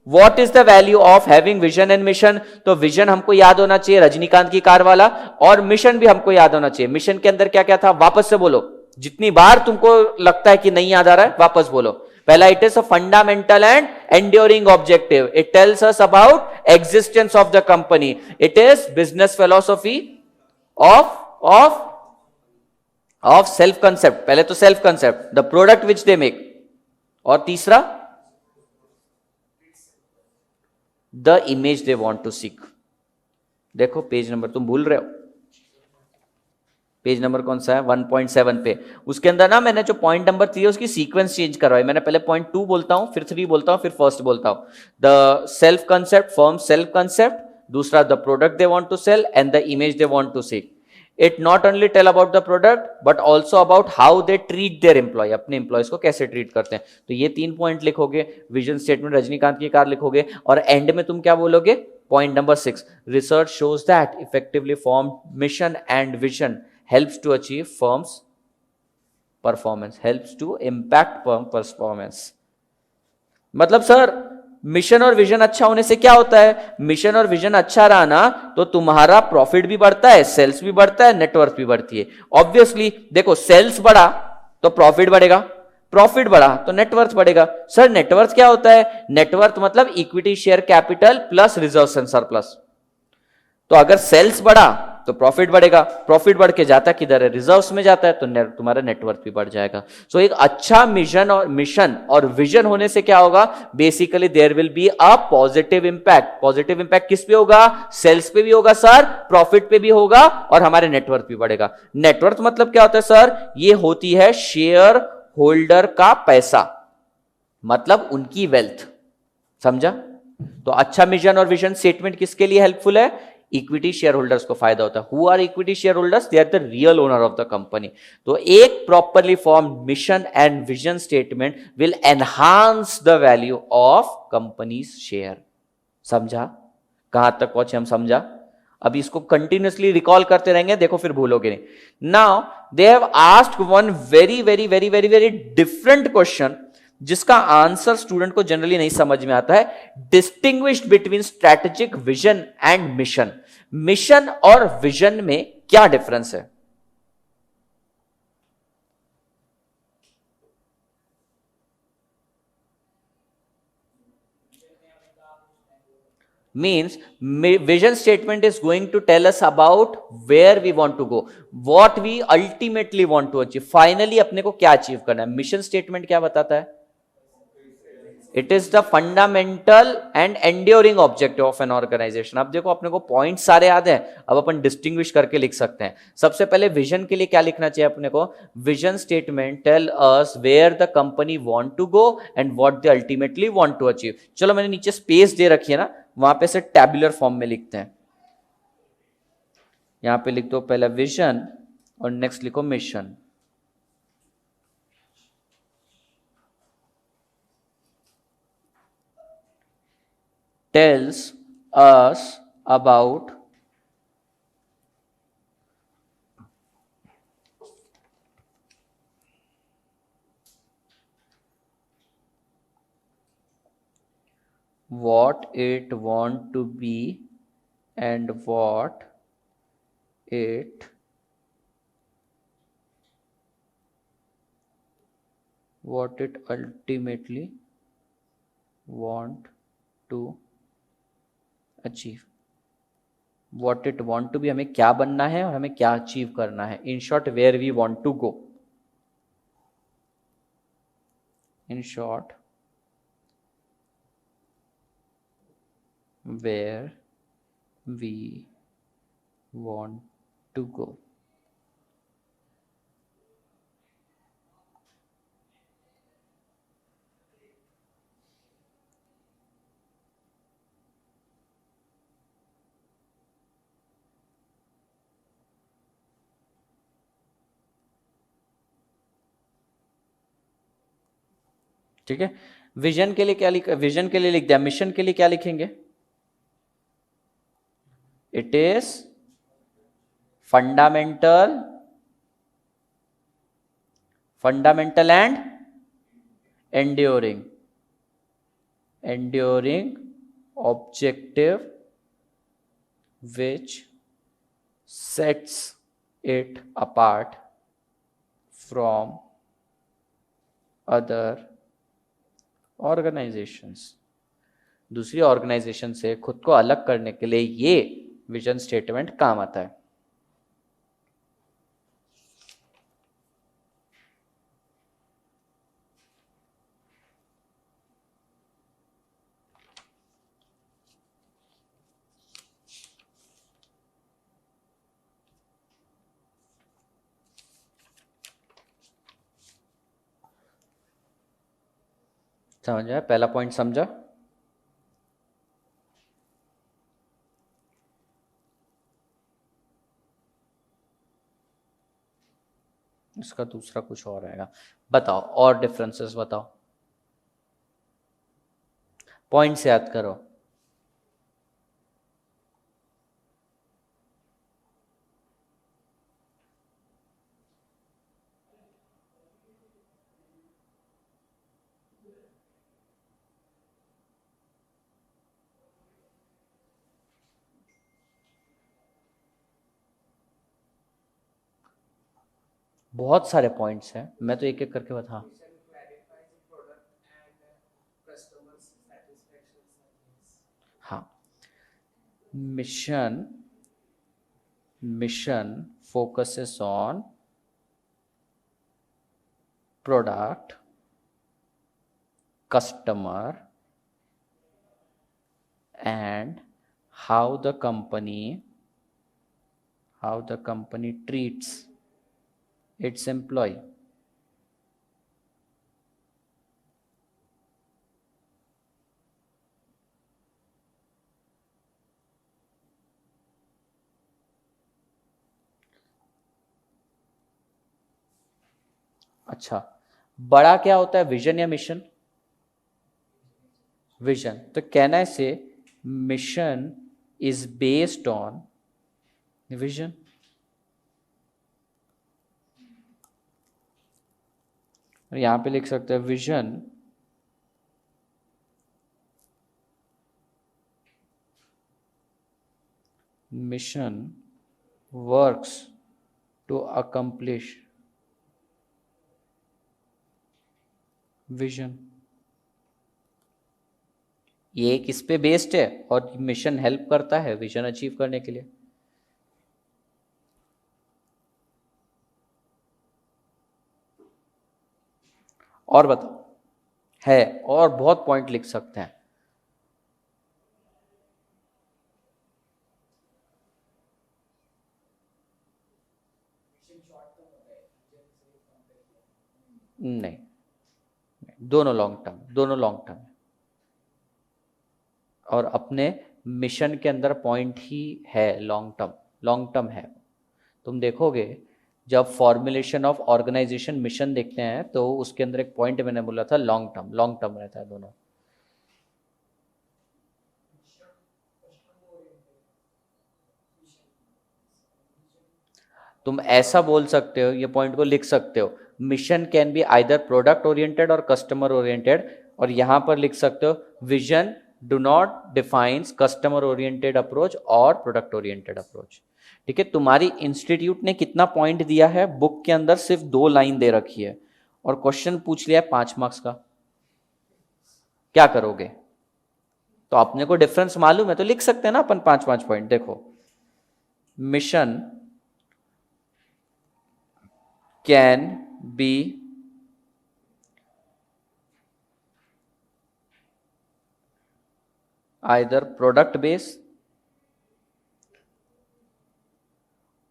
what is the value of having vision and mission, तो विजन हमको याद होना चाहिए रजनीकांत की कार वाला, और मिशन भी हमको याद होना चाहिए. मिशन के अंदर क्या क्या था वापस से बोलो. जितनी बार तुमको लगता है कि नहीं याद आ रहा है वापस बोलो. पहला, it is a fundamental and enduring objective. It tells us about existence of the company. It is business philosophy of self concept. पहले तो self concept, the product which they make. और तीसरा, the image they want to seek. देखो page number तुम भूल रहे हो. Page number कौन सा है? 1.7 पे. उसके अंदर ना मैंने जो पॉइंट नंबर 3 है उसकी सीक्वेंस चेंज करवाई. मैंने पहले पॉइंट 2 बोलता हूं, फिर 3 बोलता हूं, फिर फर्स्ट बोलता हूं. The self concept, firm self concept. दूसरा, the product they want to sell and the image they want to seek. It not only tell about the product but also about how they treat their employee. अपने employees को कैसे treat करते हैं. तो ये 3 point लिखोगे. Vision statement Rajinikanth की car लिखोगे. और एंड में तुम क्या बोलोगे? Point number 6, research shows that effectively form mission and vision helps to achieve firm's performance, helps to impact firm performance. मतलब सर मिशन और विजन अच्छा होने से क्या होता है? मिशन और विजन अच्छा रहा ना तो तुम्हारा प्रॉफिट भी बढ़ता है, सेल्स भी बढ़ता है, नेटवर्थ भी बढ़ती है. ऑब्वियसली देखो सेल्स बढ़ा तो प्रॉफिट बढ़ेगा, प्रॉफिट बढ़ा तो नेटवर्थ बढ़ेगा. सर नेटवर्थ क्या होता है? नेटवर्थ मतलब equity share capital plus reserves and surplus. तो अगर सेल्स बढ़ा तो प्रॉफिट बढ़ेगा, प्रॉफिट बढ़ के जाता किधर है? रिजर्व्स में जाता है. तो तुम्हारा नेटवर्थ भी बढ़ जाएगा. सो एक अच्छा मिशन और विजन होने से क्या होगा? Basically there will be a positive impact. Positive impact किस पे होगा? सेल्स पे भी होगा सर, प्रॉफिट पे भी होगा और हमारे नेटवर्थ भी बढ़ेगा. नेटवर्थ मतलब क्या होता है सर? ये होती है शेयर होल्डर का पैसा, मतलब उनकी वेल्थ. समझा? तो अच्छा मिशन और विजन स्टेटमेंट किसके लिए हेल्पफुल है? इक्विटी शेयर होल्डर्स को फायदा होता है. Who are equity share holders? They are the real owner of the company. तो एक properly formed mission and vision statement will enhance the value of company's share. समझा? कहां तक पहुंचे हम? समझा? अभी इसको कंटिन्यूअसली रिकॉल करते रहेंगे, देखो फिर भूलोगे नहीं. Now they have asked one very very very very very different question जिसका आंसर स्टूडेंट को जनरली नहीं समझ में आता है. Distinguished between strategic vision and mission. Mission और विजन में क्या डिफरेंस है? Means vision statement is going to tell us about where we want to go, what we ultimately want to achieve. Finally अपने को क्या अचीव करना है. Mission statement क्या बताता है? It is the fundamental and enduring objective of an organization. अब देखो अपने को पॉइंट सारे याद हैं, अब अपन डिस्टिंग्विश करके लिख सकते हैं. सबसे पहले विजन के लिए क्या लिखना चाहिए अपने को? Vision statement tell us where the company want to go and what they ultimately want to achieve. चलो मैंने नीचे स्पेस दे रखी है ना, वहां पे से टैबुलर फॉर्म में लिखते हैं. यहां पे लिख दो पहला विजन और नेक्स्ट लिखो mission. tells us about what it want to be and it what it ultimately want to achieve. what it want to be हमें क्या बनना है और हमें क्या अचीव करना है. In short where we want to go. In short, where we want to go. ठीक है. विजन के लिए क्या विजन के लिए लिख दिया. मिशन के लिए क्या लिखेंगे. It is fundamental and enduring objective which sets it apart from other organizations. दूसरी ऑर्गेनाइजेशन से खुद को अलग करने के लिए ये विजन स्टेटमेंट काम आता है. समझा. पहला पॉइंट समझा. इसका दूसरा कुछ और आएगा. बताओ और डिफरेंसेस बताओ. पॉइंट से याद करो. बहुत सारे पॉइंट्स हैं. मैं तो एक एक करके बता. हाँ. Mission focuses on product, customer and how the company treats its employee. अच्छा, बड़ा क्या होता है, विजन या मिशन? विजन. तो कहना है से mission is based on vision. यहां पे लिख सकते हैं vision mission works to accomplish vision. ये किस पे बेस्ड है और मिशन हेल्प करता है विजन अचीव करने के लिए. और बताओ. है और बहुत पॉइंट लिख सकते हैं. नहीं, दोनों लॉन्ग टर्म और अपने मिशन के अंदर पॉइंट ही है लॉन्ग टर्म है. तुम देखोगे जब फॉर्मुलेशन ऑफ ऑर्गेनाइजेशन मिशन देखते हैं तो उसके अंदर एक पॉइंट मैंने बोला था लॉन्ग टर्म रहता है दोनों. तुम ऐसा बोल सकते हो, ये पॉइंट को लिख सकते हो, mission can be either product oriented और कस्टमर ओरिएंटेड, और यहां पर लिख सकते हो vision do not defines customer oriented approach और प्रोडक्ट ओरिएंटेड अप्रोच। ठीक है, तुम्हारी इंस्टीट्यूट ने कितना पॉइंट दिया है, बुक के अंदर सिर्फ 2 लाइन दे रखी है और क्वेश्चन पूछ लिया है 5 मार्क्स का, क्या करोगे? तो अपने को डिफरेंस मालूम है तो लिख सकते हैं ना अपन 5-5 पॉइंट। देखो, mission can be either product base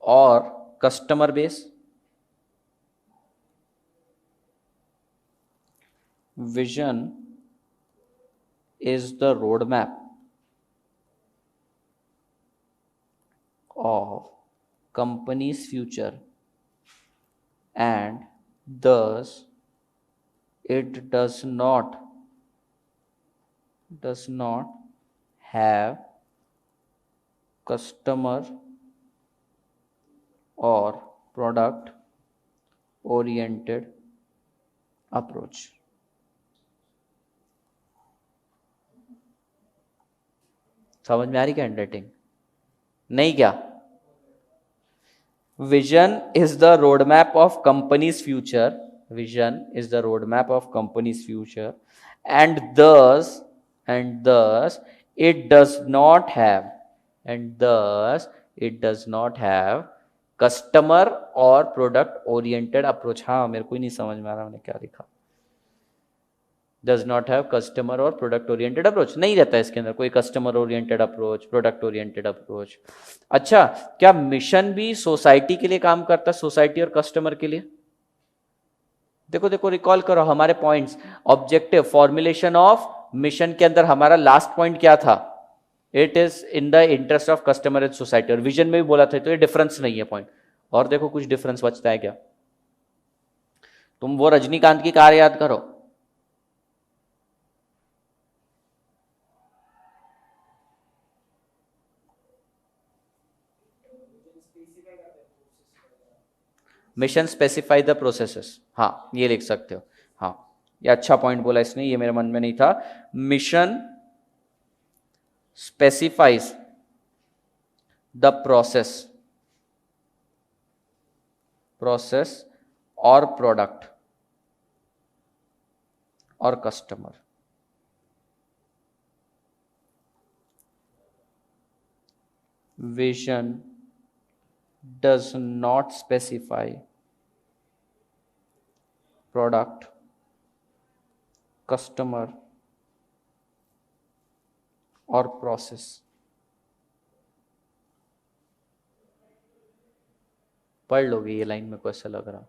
और customer base, vision is the roadmap of company's future and thus it does not have customer or product oriented approach। समझ में आ रही क्या हैंडराइटिंग? नहीं क्या? Vision is the road map of companies future, vision is the road map of companies future and thus it does not have customer और product oriented approach. हाँ, मेरे को ही नहीं समझ में आ रहा मैंने क्या लिखा। डज नॉट हैव कस्टमर और प्रोडक्ट ओरिएंटेड अप्रोच, नहीं रहता है इसके अंदर कोई customer oriented approach, product oriented approach. अच्छा, क्या मिशन भी सोसाइटी के लिए काम करता है, सोसाइटी और कस्टमर के लिए? देखो देखो, रिकॉल करो हमारे points. Objective formulation of mission के अंदर हमारा लास्ट पॉइंट क्या था? It is in the interest of customer and society, और विजन में भी बोला था, तो ये डिफरेंस नहीं है पॉइंट। और देखो कुछ डिफरेंस बचता है क्या? तुम वो रजनीकांत की कार याद करो, मिशन स्पेसिफाई द प्रोसेसेस। हाँ, ये लिख सकते हो। हाँ, ये अच्छा पॉइंट बोला इसने, ये मेरे मन में नहीं था। मिशन स्पेसिफाइज द प्रोसेस और प्रोडक्ट और customer. Vision does not specify product, customer और process। पढ़ लोगे ये लाइन, में को ऐसा लग रहा।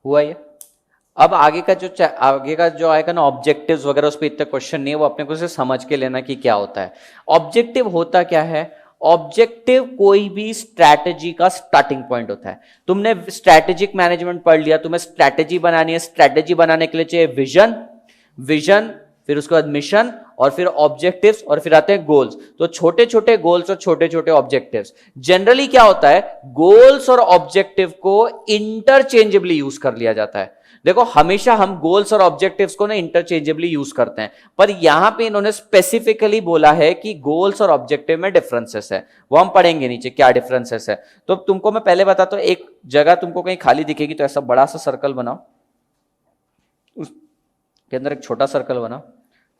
हुआ ये? अब आगे का जो आएगा ना ऑब्जेक्टिव्स वगैरह, उस पर इतना क्वेश्चन नहीं है, वो अपने को से समझ के लेना कि क्या होता है। ऑब्जेक्टिव होता क्या है? ऑब्जेक्टिव कोई भी स्ट्रैटेजी का स्टार्टिंग पॉइंट होता है। तुमने स्ट्रैटेजिक मैनेजमेंट पढ़ लिया, तुम्हें स्ट्रैटेजी बनानी है, स्ट्रैटेजी बनाने के लिए चाहिए विजन, फिर उसके बाद मिशन, और फिर ऑब्जेक्टिव्स, और फिर आते हैं गोल्स। तो छोटे छोटे गोल्स और छोटे छोटे ऑब्जेक्टिव्स। जनरली क्या होता है, गोल्स और ऑब्जेक्टिव को इंटरचेंजेबली यूज कर लिया जाता है। देखो, हमेशा हम गोल्स और ऑब्जेक्टिव्स को ना इंटरचेंजेबली यूज करते हैं, पर यहां पे इन्होंने स्पेसिफिकली बोला है कि गोल्स और ऑब्जेक्टिव में डिफरेंसेस है। वो हम पढ़ेंगे नीचे क्या डिफरेंसेस है। तो तुमको मैं पहले बताता हूं, एक जगह तुमको कहीं खाली दिखेगी तो ऐसा बड़ा सा सर्कल बनाओ, उसके अंदर एक छोटा सर्कल बनाओ,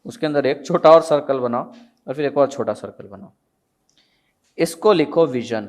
उसके अंदर एक छोटा और सर्कल बनाओ, और फिर एक और छोटा सर्कल बनाओ। इसको लिखो विजन।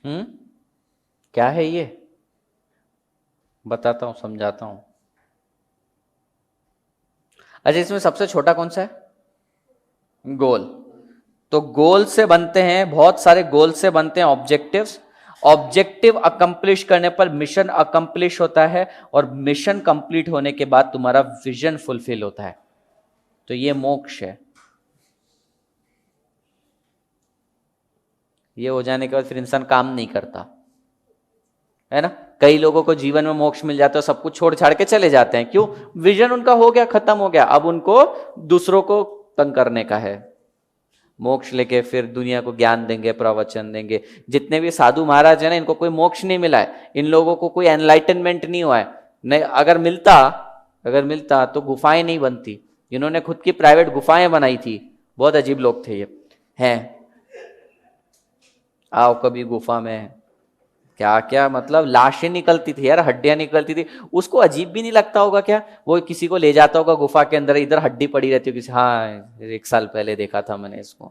क्या है ये, बताता हूं, समझाता हूं। अच्छा, इसमें सबसे छोटा कौन सा है? गोल। तो गोल से बनते हैं, बहुत सारे गोल से बनते हैं ऑब्जेक्टिव्स। ऑब्जेक्टिव अकम्प्लिश करने पर मिशन अकम्प्लिश होता है, और मिशन कंप्लीट होने के बाद तुम्हारा विजन फुलफिल होता है। तो ये मोक्ष है। ये हो जाने के बाद फिर इंसान काम नहीं करता है ना। कई लोगों को जीवन में मोक्ष मिल जाता है, सब कुछ छोड़ छाड़ के चले जाते हैं। क्यों? विजन उनका हो गया, खत्म हो गया। अब उनको दूसरों को तंग करने का है। मोक्ष लेके फिर दुनिया को ज्ञान देंगे, प्रवचन देंगे। जितने भी साधु महाराज हैं ना, इनको कोई मोक्ष नहीं मिला है, इन लोगों को कोई एनलाइटनमेंट नहीं हुआ है। नहीं, अगर मिलता तो गुफाएं नहीं बनती। इन्होंने खुद की प्राइवेट गुफाएं बनाई थी। बहुत अजीब लोग थे ये हैं। आओ कभी गुफा में, क्या क्या मतलब लाशें निकलती थी यार, हड्डियां निकलती थी। उसको अजीब भी नहीं लगता होगा क्या? वो किसी को ले जाता होगा गुफा के अंदर, इधर हड्डी पड़ी रहती होगी, हाँ 1 साल पहले देखा था मैंने इसको।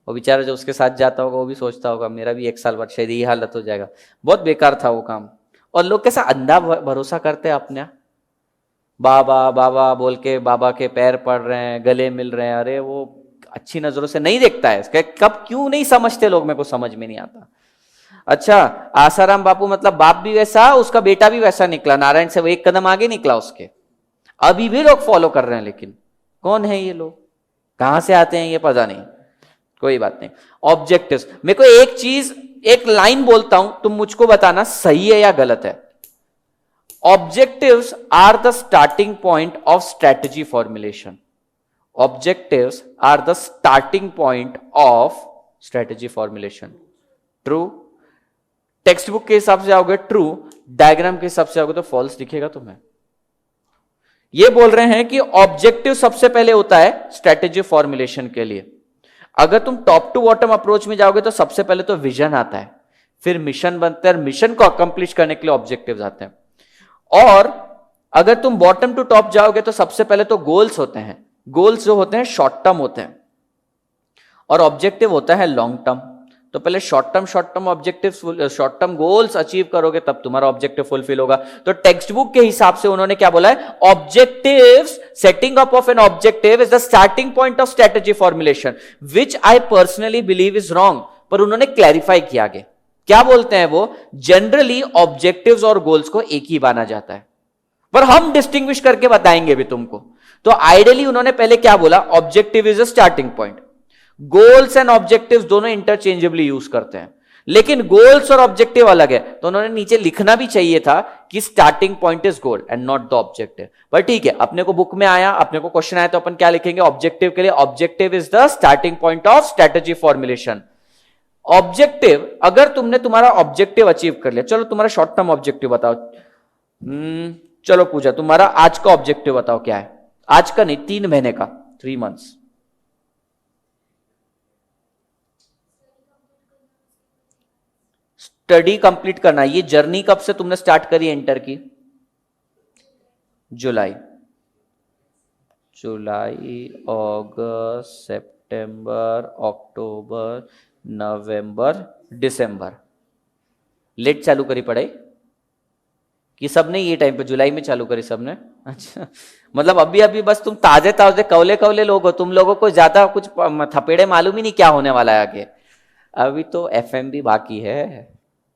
वो बेचारा जो उसके साथ जाता होगा वो भी सोचता होगा मेरा भी 1 साल बाद शायद यही हालत हो जाएगा। बहुत बेकार था वो काम। और लोग कैसा अंधा भरोसा करते हैं अपने, बाबा बाबा बोल के बाबा के पैर पड़ रहे हैं, गले मिल रहे हैं। अरे वो अच्छी नजरों से नहीं देखता है। कब क्यों नहीं समझते लोग, मेरे को समझ में नहीं आता। अच्छा, आसाराम बापू मतलब बाप भी वैसा, उसका बेटा भी वैसा निकला, नारायण से वो 1 कदम आगे निकला उसके। अभी भी लोग फॉलो कर रहे हैं, लेकिन कौन है ये लोग, कहां से आते हैं ये पता नहीं। कोई बात नहीं। ऑब्जेक्टिव्स, मेरे को एक चीज, एक लाइन बोलता हूं, तुम मुझको बताना सही है या गलत है। Objectives are the starting point of strategy formulation. Objectives are the starting point of strategy formulation. True? Text book के हिसाब से आओगे ट्रू, डायग्राम के हिसाब से आओगे तो फॉल्स दिखेगा तुम्हें। ये बोल रहे हैं कि ऑब्जेक्टिव सबसे पहले होता है स्ट्रेटेजी फॉर्मुलेशन के लिए। अगर तुम टॉप टू बॉटम अप्रोच में जाओगे तो सबसे पहले तो विजन आता है, फिर मिशन बनते हैं, मिशन को अकम्प्लिश करने के लिए ऑब्जेक्टिव्स आते हैं। और अगर तुम बॉटम टू टॉप जाओगे तो सबसे पहले तो गोल्स होते हैं। गोल्स जो होते हैं शॉर्ट टर्म होते हैं, और ऑब्जेक्टिव होता है लॉन्ग टर्म। तो पहले short term objective, short term goals achieve करोगे तब तुम्हारा ऑब्जेक्टिव फुलफिल होगा। तो टेक्स्ट बुक के हिसाब से उन्होंने क्या बोला है, objectives, setting up of an objective is the starting point of strategy formulation, which I personally believe is wrong. पर उन्होंने क्लैरिफाई किया आगे, क्या बोलते हैं वो, जनरली ऑब्जेक्टिव्स और गोल्स को एक ही माना जाता है, पर हम डिस्टिंग्विश करके बताएंगे भी तुमको। तो आइडियली उन्होंने पहले क्या बोला, objective is a starting point. Goals and objectives दोनों इंटरचेंजेबली यूज करते हैं, लेकिन गोल्स और ऑब्जेक्टिव अलग है। तो उन्होंने नीचे लिखना भी चाहिए था कि starting point is goal and not the objective. पर ठीक है, अपने को बुक में आया, अपने को क्वेश्चन आया, तो अपन क्या लिखेंगे ऑब्जेक्टिव के लिए, objective is the starting point of strategy formulation. Objective, अगर तुमने तुम्हारा ऑब्जेक्टिव अचीव कर लिया, चलो तुम्हारा शॉर्ट टर्म ऑब्जेक्टिव बताओ। चलो पूजा, तुम्हारा आज का ऑब्जेक्टिव बताओ क्या है। आज का नहीं, 3 महीने का, 3 मंथ्स। स्टडी कंप्लीट करना। ये जर्नी कब से तुमने स्टार्ट करी इंटर की? जुलाई, अगस्त, सितंबर, अक्टूबर, नवंबर, दिसंबर। लेट चालू करी पढ़ाई कि सबने ये टाइम पे जुलाई में चालू करी सबने? अच्छा, मतलब अभी अभी बस तुम ताजे ताजे कवले कवले लोग हो, तुम लोगों को ज्यादा कुछ थपेड़े मालूम ही नहीं क्या होने वाला है आगे। अभी तो एफएम भी बाकी है,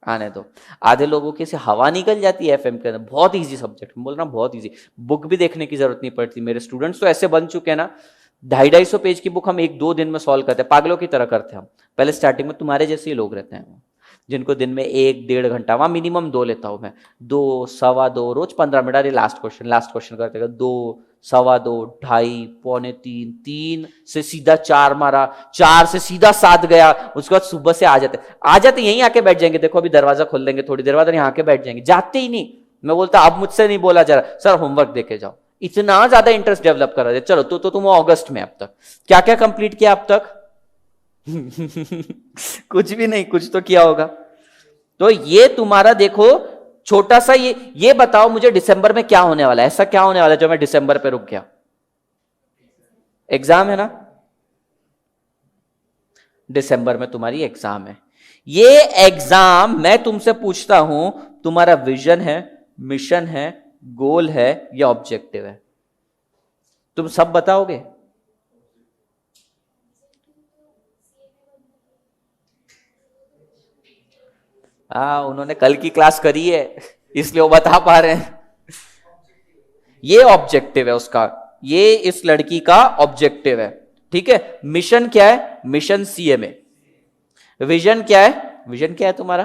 आने दो। आधे लोगों की से हवा निकल जाती है एफएम के अंदर। बहुत इजी सब्जेक्ट, बोल रहा हूँ बहुत इजी, बुक भी देखने की जरूरत नहीं पड़ती। मेरे स्टूडेंट्स तो ऐसे बन चुके हैं ना, 250-250 पेज की बुक हम 1-2 दिन में सॉल्व करते हैं, पागलों की तरह करते हैं हम। पहले स्टार्टिंग में तुम्हारे जैसे ही लोग रहते हैं जिनको दिन में 1-1.5 घंटा, वहां मिनिमम 2 लेता हूं मैं, 2, 2.25 रोज 15 मिनट। अरे लास्ट क्वेश्चन करते 2, 2.25, 2.5, पौने 3, 3 से सीधा 4 मारा, 4 से सीधा 7 गया। उसके बाद सुबह से आ जाते यहीं आके बैठ जाएंगे। देखो अभी दरवाजा खोल देंगे, थोड़ी देर बाद यहाँ आके बैठ जाएंगे, जाते ही नहीं। मैं बोलता अब मुझसे नहीं बोला जा रहा, सर होमवर्क देके जाओ। इतना ज्यादा इंटरेस्ट डेवलप कर रहे थे। चलो तो तुम अगस्त में अब तक क्या क्या कंप्लीट किया अब तक? कुछ भी नहीं, कुछ तो किया होगा। तो ये तुम्हारा देखो छोटा सा, ये बताओ मुझे दिसंबर में क्या होने वाला है, ऐसा क्या होने वाला है जो मैं दिसंबर पे रुक गया? एग्जाम है ना, दिसंबर में तुम्हारी एग्जाम है। ये एग्जाम मैं तुमसे पूछता हूं, तुम्हारा विजन है, मिशन है, गोल है या ऑब्जेक्टिव है? तुम सब बताओगे? हाँ, उन्होंने कल की क्लास करी है इसलिए वो बता पा रहे हैं। ये ऑब्जेक्टिव है उसका, ये इस लड़की का ऑब्जेक्टिव है। ठीक है, मिशन क्या है? Mission CMA. विजन क्या है? विजन क्या है तुम्हारा?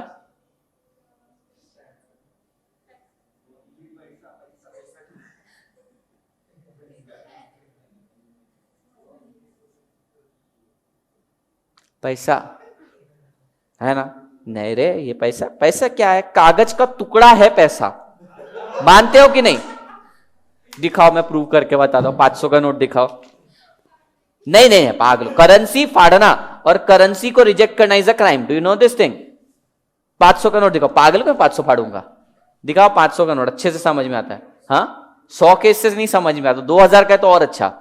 पैसा है ना? नहीं रे, ये पैसा, पैसा क्या है? कागज का टुकड़ा है पैसा। मानते हो कि नहीं? दिखाओ, मैं प्रूव करके बताता हूं। 500 का नोट दिखाओ। नहीं नहीं पागल, करेंसी फाड़ना और करेंसी को रिजेक्ट करना is a crime. Do you know this thing? 500 का नोट दिखाओ। पागल को 500 फाड़ूंगा? दिखाओ 500 का नोट, अच्छे से समझ में आता है। हाँ, 100 के इससे नहीं समझ में आता, 2000 का है तो और अच्छा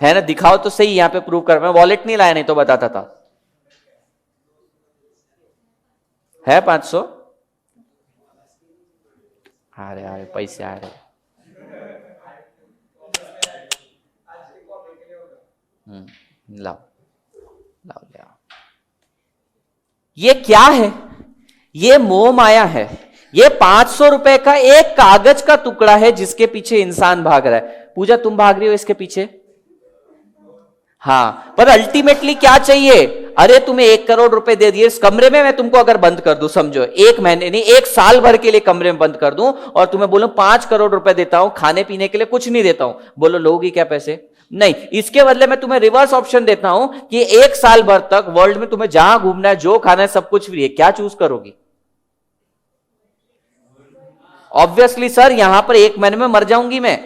है ना। दिखाओ तो सही, यहां पे प्रूव कर। मैं वॉलेट नहीं लाया, नहीं तो बताता था। है 500? आ रहे पैसे आ रहे। लाओ लाओ लाओ। ये क्या है? ये मोह माया है। ये 500 रुपए का एक कागज का टुकड़ा है जिसके पीछे इंसान भाग रहा है। पूजा, तुम भाग रही हो इसके पीछे? हाँ, पर अल्टीमेटली क्या चाहिए? अरे तुम्हें 1 करोड़ रुपए दे दिए, इस कमरे में मैं तुमको अगर बंद कर दूं, समझो 1 महीने नहीं 1 साल भर के लिए कमरे में बंद कर दूं, और तुम्हें बोलूं 5 करोड़ रुपए देता हूं, खाने पीने के लिए कुछ नहीं देता हूं, बोलो लोगी क्या पैसे? नहीं। इसके बदले में तुम्हें रिवर्स ऑप्शन देता हूं कि 1 साल भर तक वर्ल्ड में तुम्हें जहां घूमना है, जो खाना है, सब कुछ फ्री है। क्या चूज करोगी? ऑब्वियसली सर, यहां पर 1 महीने में मर जाऊंगी मैं।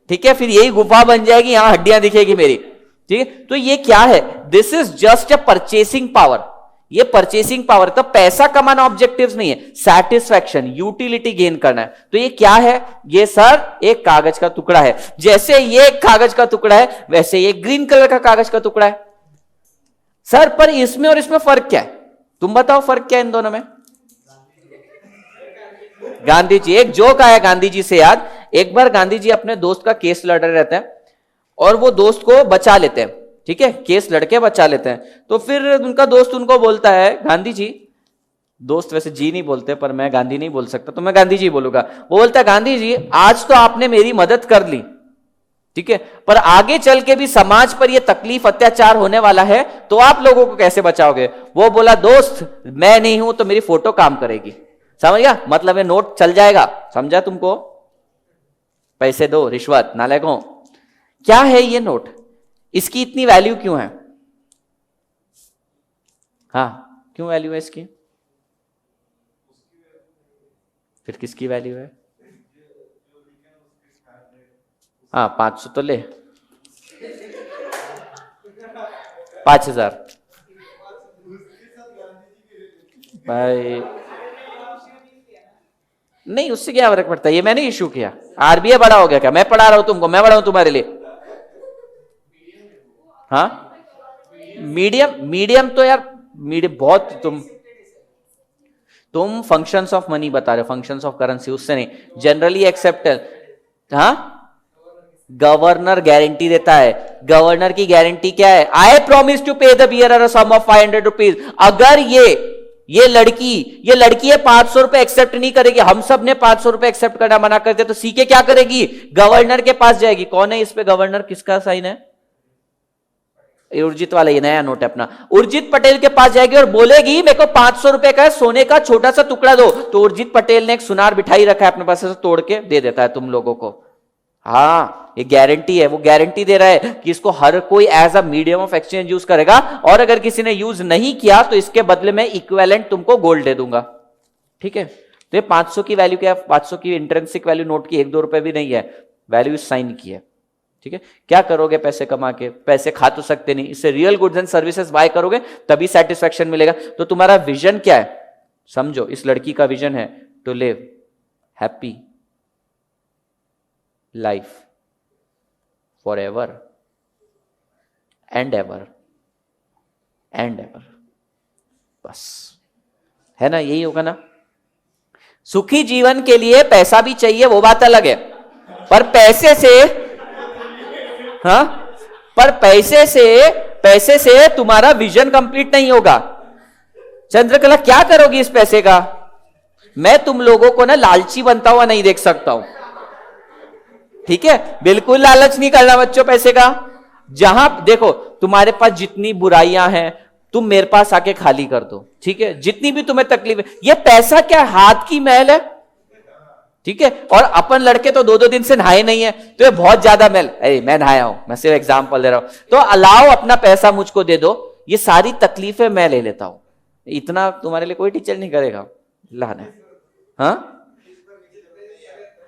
ठीक है, फिर यही गुफा बन जाएगी, यहां हड्डियां दिखेगी मेरी। ठीक है, तो ये क्या है? This is just a purchasing power. ये परचेसिंग पावर, तो पैसा कमाना ऑब्जेक्टिव्स नहीं है, सैटिस्फैक्शन, यूटिलिटी गेन करना है। तो ये क्या है? ये सर एक कागज का टुकड़ा है। जैसे ये कागज का टुकड़ा है, वैसे ये ग्रीन कलर का कागज का टुकड़ा है। सर पर इसमें और इसमें फर्क क्या है? तुम बताओ फर्क क्या है इन दोनों में? गांधी जी, एक जोक आया गांधी जी से याद। एक बार गांधी जी अपने दोस्त का केस लड़ रहे रहते हैं और वो दोस्त को बचा लेते हैं। ठीक है, केस लड़के बचा लेते हैं। तो फिर उनका दोस्त उनको बोलता है, गांधी जी, दोस्त वैसे जी नहीं बोलते पर मैं गांधी नहीं बोल सकता तो मैं गांधी जी बोलूंगा। वो बोलता है, गांधी जी आज तो आपने मेरी मदद कर ली, ठीक है, पर आगे चल के भी समाज पर यह तकलीफ अत्याचार होने वाला है, तो आप लोगों को कैसे बचाओगे? वो बोला, दोस्त मैं नहीं हूं तो मेरी फोटो काम करेगी। समझ गया? मतलब ये नोट चल जाएगा। समझा तुमको? पैसे दो, रिश्वत, नालायकों। क्या है ये नोट? इसकी इतनी वैल्यू क्यों है? हाँ, क्यों वैल्यू है इसकी? फिर किसकी वैल्यू है? हाँ, 500 तो ले, 5000 भाई। नहीं, उससे क्या फर्क पड़ता है? ये मैंने इशू किया। आरबीआई बड़ा हो गया क्या? मैं पढ़ा रहा हूं तुमको, मैं बड़ा हूं तुम्हारे लिए? हाँ, मीडियम, मीडियम तो यार, मीडियम बहुत। तुम फंक्शंस ऑफ मनी बता रहे हो, फंक्शंस ऑफ करेंसी, उससे नहीं। Generally accepted. हाँ, गवर्नर गारंटी देता है। गवर्नर की गारंटी क्या है? I promise to pay the bearer sum of 500 rupees. अगर ये लड़की है 500 रुपए एक्सेप्ट नहीं करेगी, हम सब ने 500 रुपए एक्सेप्ट करना मना कर दिया, तो सीके क्या करेगी? गवर्नर के पास जाएगी। कौन है इस पे गवर्नर? किसका साइन है? उर्जित वाला, ये नया नोट है अपना। उर्जित पटेल के पास जाएगी और बोलेगी, मेरे को 500 रुपए का सोने का छोटा सा टुकड़ा दो। तो उर्जित पटेल ने एक सुनार बिठाई रखा है अपने पास, से तोड़ के दे देता है तुम लोगों को। हाँ, ये गारंटी है। वो गारंटी दे रहा है कि इसको हर कोई as a medium of exchange use करेगा, और अगर किसी ने यूज नहीं किया तो इसके बदले में इक्विवेलेंट तुमको गोल्ड दे दूंगा। ठीक है, तो ये 500 की वैल्यू क्या है? 500 की इंट्रिंसिक वैल्यू नोट की 1-2 रुपए भी नहीं है, वैल्यू साइन की है। ठीक है, क्या करोगे पैसे कमा के? पैसे खा तो सकते नहीं, इससे real goods and services by करोगे तभी सेटिस्फैक्शन मिलेगा। तो तुम्हारा विजन क्या है? समझो, इस लड़की का विजन है to live happy life forever and ever. And ever, बस, है ना, यही होगा ना। सुखी जीवन के लिए पैसा भी चाहिए, वो बात अलग है, पर पैसे से, हाँ, पर पैसे से तुम्हारा विजन कंप्लीट नहीं होगा। चंद्रकला क्या करोगी इस पैसे का? मैं तुम लोगों को ना लालची बनता हुआ नहीं देख सकता हूं, ठीक है, बिल्कुल लालच नहीं करना बच्चों पैसे का। जहां देखो तुम्हारे पास जितनी बुराइयां हैं तुम मेरे पास आके खाली कर दो, ठीक है, जितनी भी तुम्हें तकलीफ है, ये पैसा क्या हाथ की मैल है, ठीक है। और अपन लड़के तो 2-2 दिन से नहाए नहीं है, तो ये बहुत ज्यादा मैल, अरे मैं नहाया हूं, मैं सिर्फ एग्जांपल दे रहा हूं, तो अलाओ अपना पैसा मुझको दे दो, ये सारी तकलीफें मैं ले लेता हूं, इतना तुम्हारे लिए कोई टीचर नहीं करेगा, लाना, हाँ,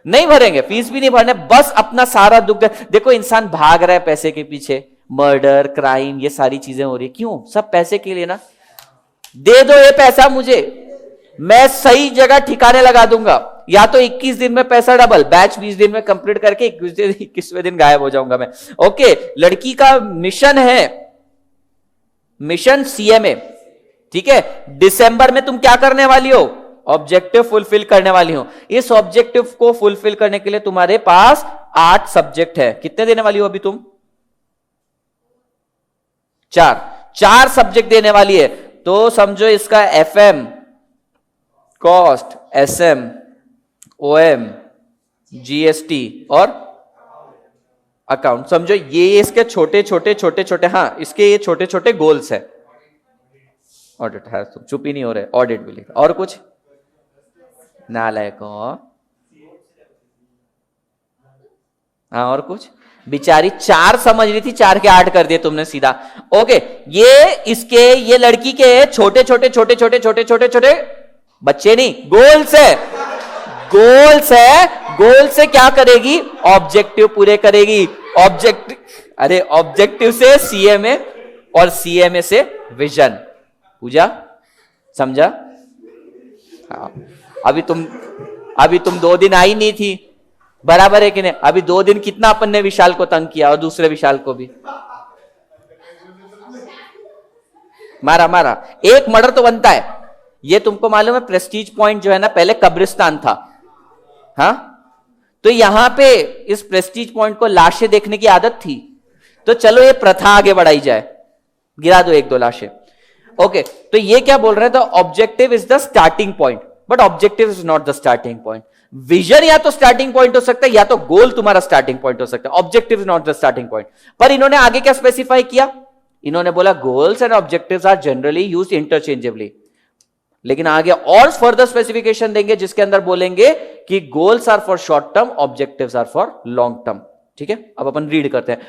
नहीं भरेंगे, फीस भी नहीं भरने, बस अपना सारा दुख। देखो इंसान भाग रहा है पैसे के पीछे, मर्डर, क्राइम, ये सारी चीजें हो रही है, क्यों? सब पैसे के लिए ना। दे दो ये पैसा मुझे, मैं सही जगह ठिकाने लगा दूंगा, या तो 21 दिन में पैसा डबल, बैच 20 दिन में कंप्लीट करके 21वें दिन गायब हो जाऊंगा मैं। ओके, लड़की का मिशन है, मिशन सीएमए, ठीक है, दिसंबर में तुम क्या करने वाली हो? ऑब्जेक्टिव फुलफिल करने वाली हो। इस ऑब्जेक्टिव को फुलफिल करने के लिए तुम्हारे पास 8 सब्जेक्ट है, कितने देने वाली हो अभी तुम? 4 सब्जेक्ट देने वाली है, तो समझो इसका FM, cost, SM, OM, GST और अकाउंट, समझो ये इसके छोटे छोटे, हाँ, इसके ये छोटे छोटे गोल्स है। ऑडिट है, तुम चुप ही नहीं हो रहे, ऑडिट भी लिखा, और कुछ नालायक हो, हाँ, और कुछ, बेचारी 4 समझ रही थी, 4 के 8 कर दिए तुमने सीधा। ओके, ये लड़की के छोटे छोटे बच्चे नहीं, गोल्स है, गोल से क्या करेगी? ऑब्जेक्टिव पूरे करेगी। ऑब्जेक्टिव से सीएमए और सीएमए से विजन। पूजा, समझा? हाँ। अभी तुम 2 दिन आई नहीं थी, बराबर है कि नहीं? अभी 2 दिन कितना अपन ने विशाल को तंग किया, और दूसरे विशाल को भी मारा। एक मर्डर तो बनता है, ये तुमको मालूम है। प्रेस्टीज पॉइंट जो है ना, पहले कब्रिस्तान था, हाँ, तो यहां पे इस प्रेस्टीज पॉइंट को लाशें देखने की आदत थी, तो चलो ये प्रथा आगे बढ़ाई जाए, गिरा दो 1-2 लाशें। ओके, तो ये क्या बोल रहे हैं? तो objective is the starting point, but objective is not the starting point. Vision या तो स्टार्टिंग पॉइंट हो सकता है, या तो गोल तुम्हारा स्टार्टिंग पॉइंट हो सकता है। Objective is not the starting point. पर इन्होंने आगे क्या स्पेसिफाई किया? इन्होंने बोला goals and objectives are generally used interchangeably, लेकिन आगे और फर्दर स्पेसिफिकेशन देंगे, जिसके अंदर बोलेंगे कि goals are for short term, objectives are for long term. ठीक है, अब अपन रीड करते हैं।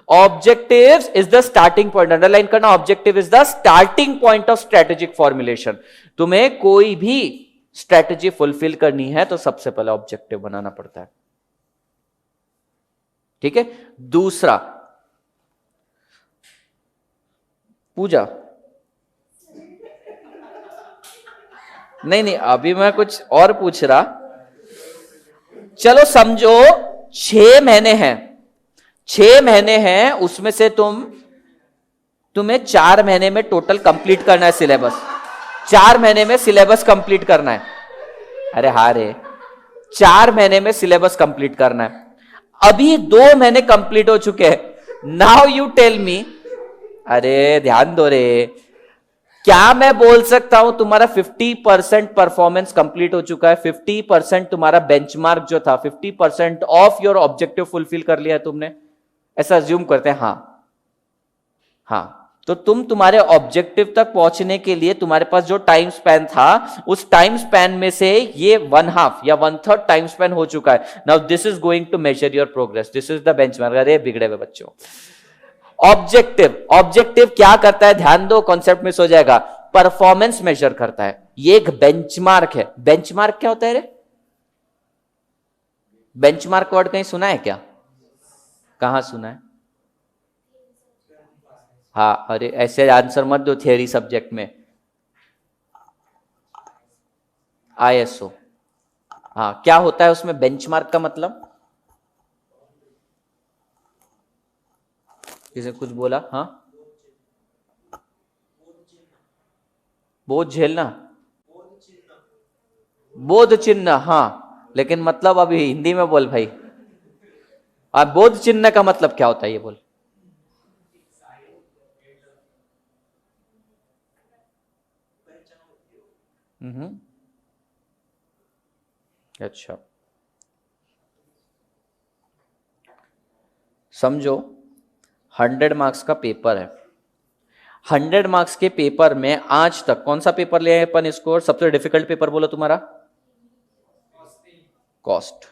Objectives is the starting point, underline करना, objective is the starting point of strategic formulation. तुम्हें कोई भी स्ट्रेटेजी फुलफिल करनी है तो सबसे पहले ऑब्जेक्टिव बनाना पड़ता है। ठीक है, दूसरा, पूजा, नहीं, अभी मैं कुछ और पूछ रहा। चलो समझो 6 महीने हैं, 6 महीने हैं, उसमें से तुम्हें 4 महीने में टोटल कंप्लीट करना है सिलेबस। 4 महीने में सिलेबस कंप्लीट करना है। अरे हाँ रे, 4 महीने में सिलेबस कंप्लीट करना है। अभी 2 महीने कंप्लीट हो चुके हैं। नाउ यू टेल मी, अरे ध्यान दो रे, क्या मैं बोल सकता हूं तुम्हारा 50% परफॉर्मेंस कंप्लीट हो चुका है, 50% तुम्हारा बेंचमार्क जो था, 50% ऑफ योर ऑब्जेक्टिव फुलफिल कर लिया है तुमने, ऐसा अज्यूम करते हैं। हाँ, तो तुम्हारे ऑब्जेक्टिव तक पहुंचने के लिए तुम्हारे पास जो टाइम स्पैन था, उस टाइम स्पैन में से ये 1/2 या 1/3 टाइम स्पैन हो चुका है। Now this is going to measure your progress, this is the benchmark. अरे बिगड़े हुए बच्चों, ऑब्जेक्टिव क्या करता है? ध्यान दो, कॉन्सेप्ट मिस हो जाएगा। परफॉर्मेंस मेजर करता है, ये एक बेंचमार्क है। बेंचमार्क क्या होता है रे? बेंचमार्क वर्ड कहीं सुना है क्या? कहां सुना है? हाँ, अरे ऐसे आंसर मत दो थियरी सब्जेक्ट में। आईएसओ, हाँ, क्या होता है उसमें बेंचमार्क का मतलब? किसी कुछ बोला? हाँ, बोझ झेलना, बोध चिन्ह, हाँ, लेकिन मतलब अभी हिंदी में बोल भाई। अब बोध चिन्ह का मतलब क्या होता है ये बोल। हम्म, अच्छा, समझो 100 मार्क्स का पेपर है। 100 मार्क्स के पेपर में आज तक कौन सा पेपर लिया है अपन स्कोर? सबसे डिफिकल्ट पेपर बोलो तुम्हारा, कॉस्ट।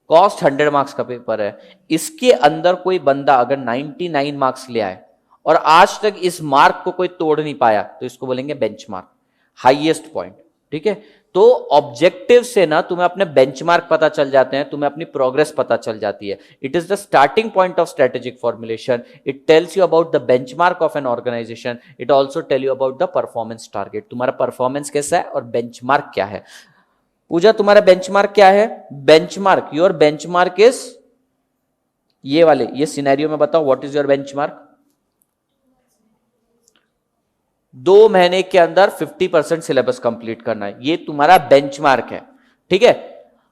कॉस्ट 100 मार्क्स का पेपर है। इसके अंदर कोई बंदा अगर 99 मार्क्स ले आए और आज तक इस मार्क को कोई तोड़ नहीं पाया तो इसको बोलेंगे बेंचमार्क, हाईएस्ट पॉइंट। ठीक है, तो ऑब्जेक्टिव से ना तुम्हें अपने बेंचमार्क पता चल जाते हैं, तुम्हें अपनी प्रोग्रेस पता चल जाती है। It is the starting point of strategic formulation. It tells you about the benchmark of an organization. It also tell you about the performance target, तुम्हारा परफॉर्मेंस कैसा है और बेंचमार्क क्या है। पूजा तुम्हारा बेंचमार्क क्या है? बेंचमार्क, योर बेंचमार्क इज ये वाले, ये सिनेरियो में बताओ व्हाट इज योर बेंचमार्क। 2 महीने के अंदर 50% सिलेबस कंप्लीट करना है, ये तुम्हारा बेंचमार्क है। ठीक है,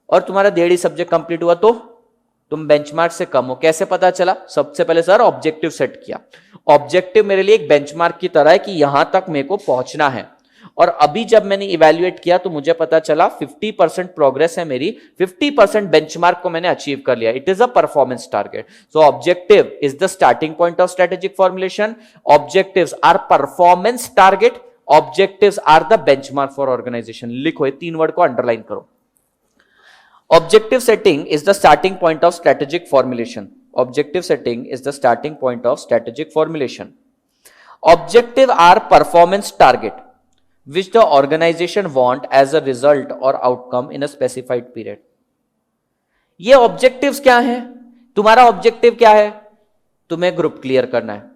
और तुम्हारा 1.5 सब्जेक्ट कंप्लीट हुआ तो तुम बेंचमार्क से कम हो। कैसे पता चला? सबसे पहले सर ऑब्जेक्टिव सेट किया। ऑब्जेक्टिव मेरे लिए एक बेंचमार्क की तरह है कि यहां तक मेरे को पहुंचना है, और अभी जब मैंने इवैल्यूएट किया तो मुझे पता चला 50% प्रोग्रेस है मेरी, 50% बेंचमार्क को मैंने अचीव कर लिया। It is a performance target. So objective is the starting point of strategic formulation. Objectives are performance target, objectives are the benchmark for organization. लिखो, ये 3 वर्ड को अंडरलाइन करो। Objective setting is the starting point of strategic formulation. Objective setting is the starting point of strategic formulation. Objective are performance target which the organization want as a result or outcome in a specified period. ये objectives क्या है? तुम्हारा objective क्या है? तुम्हें group clear करना है।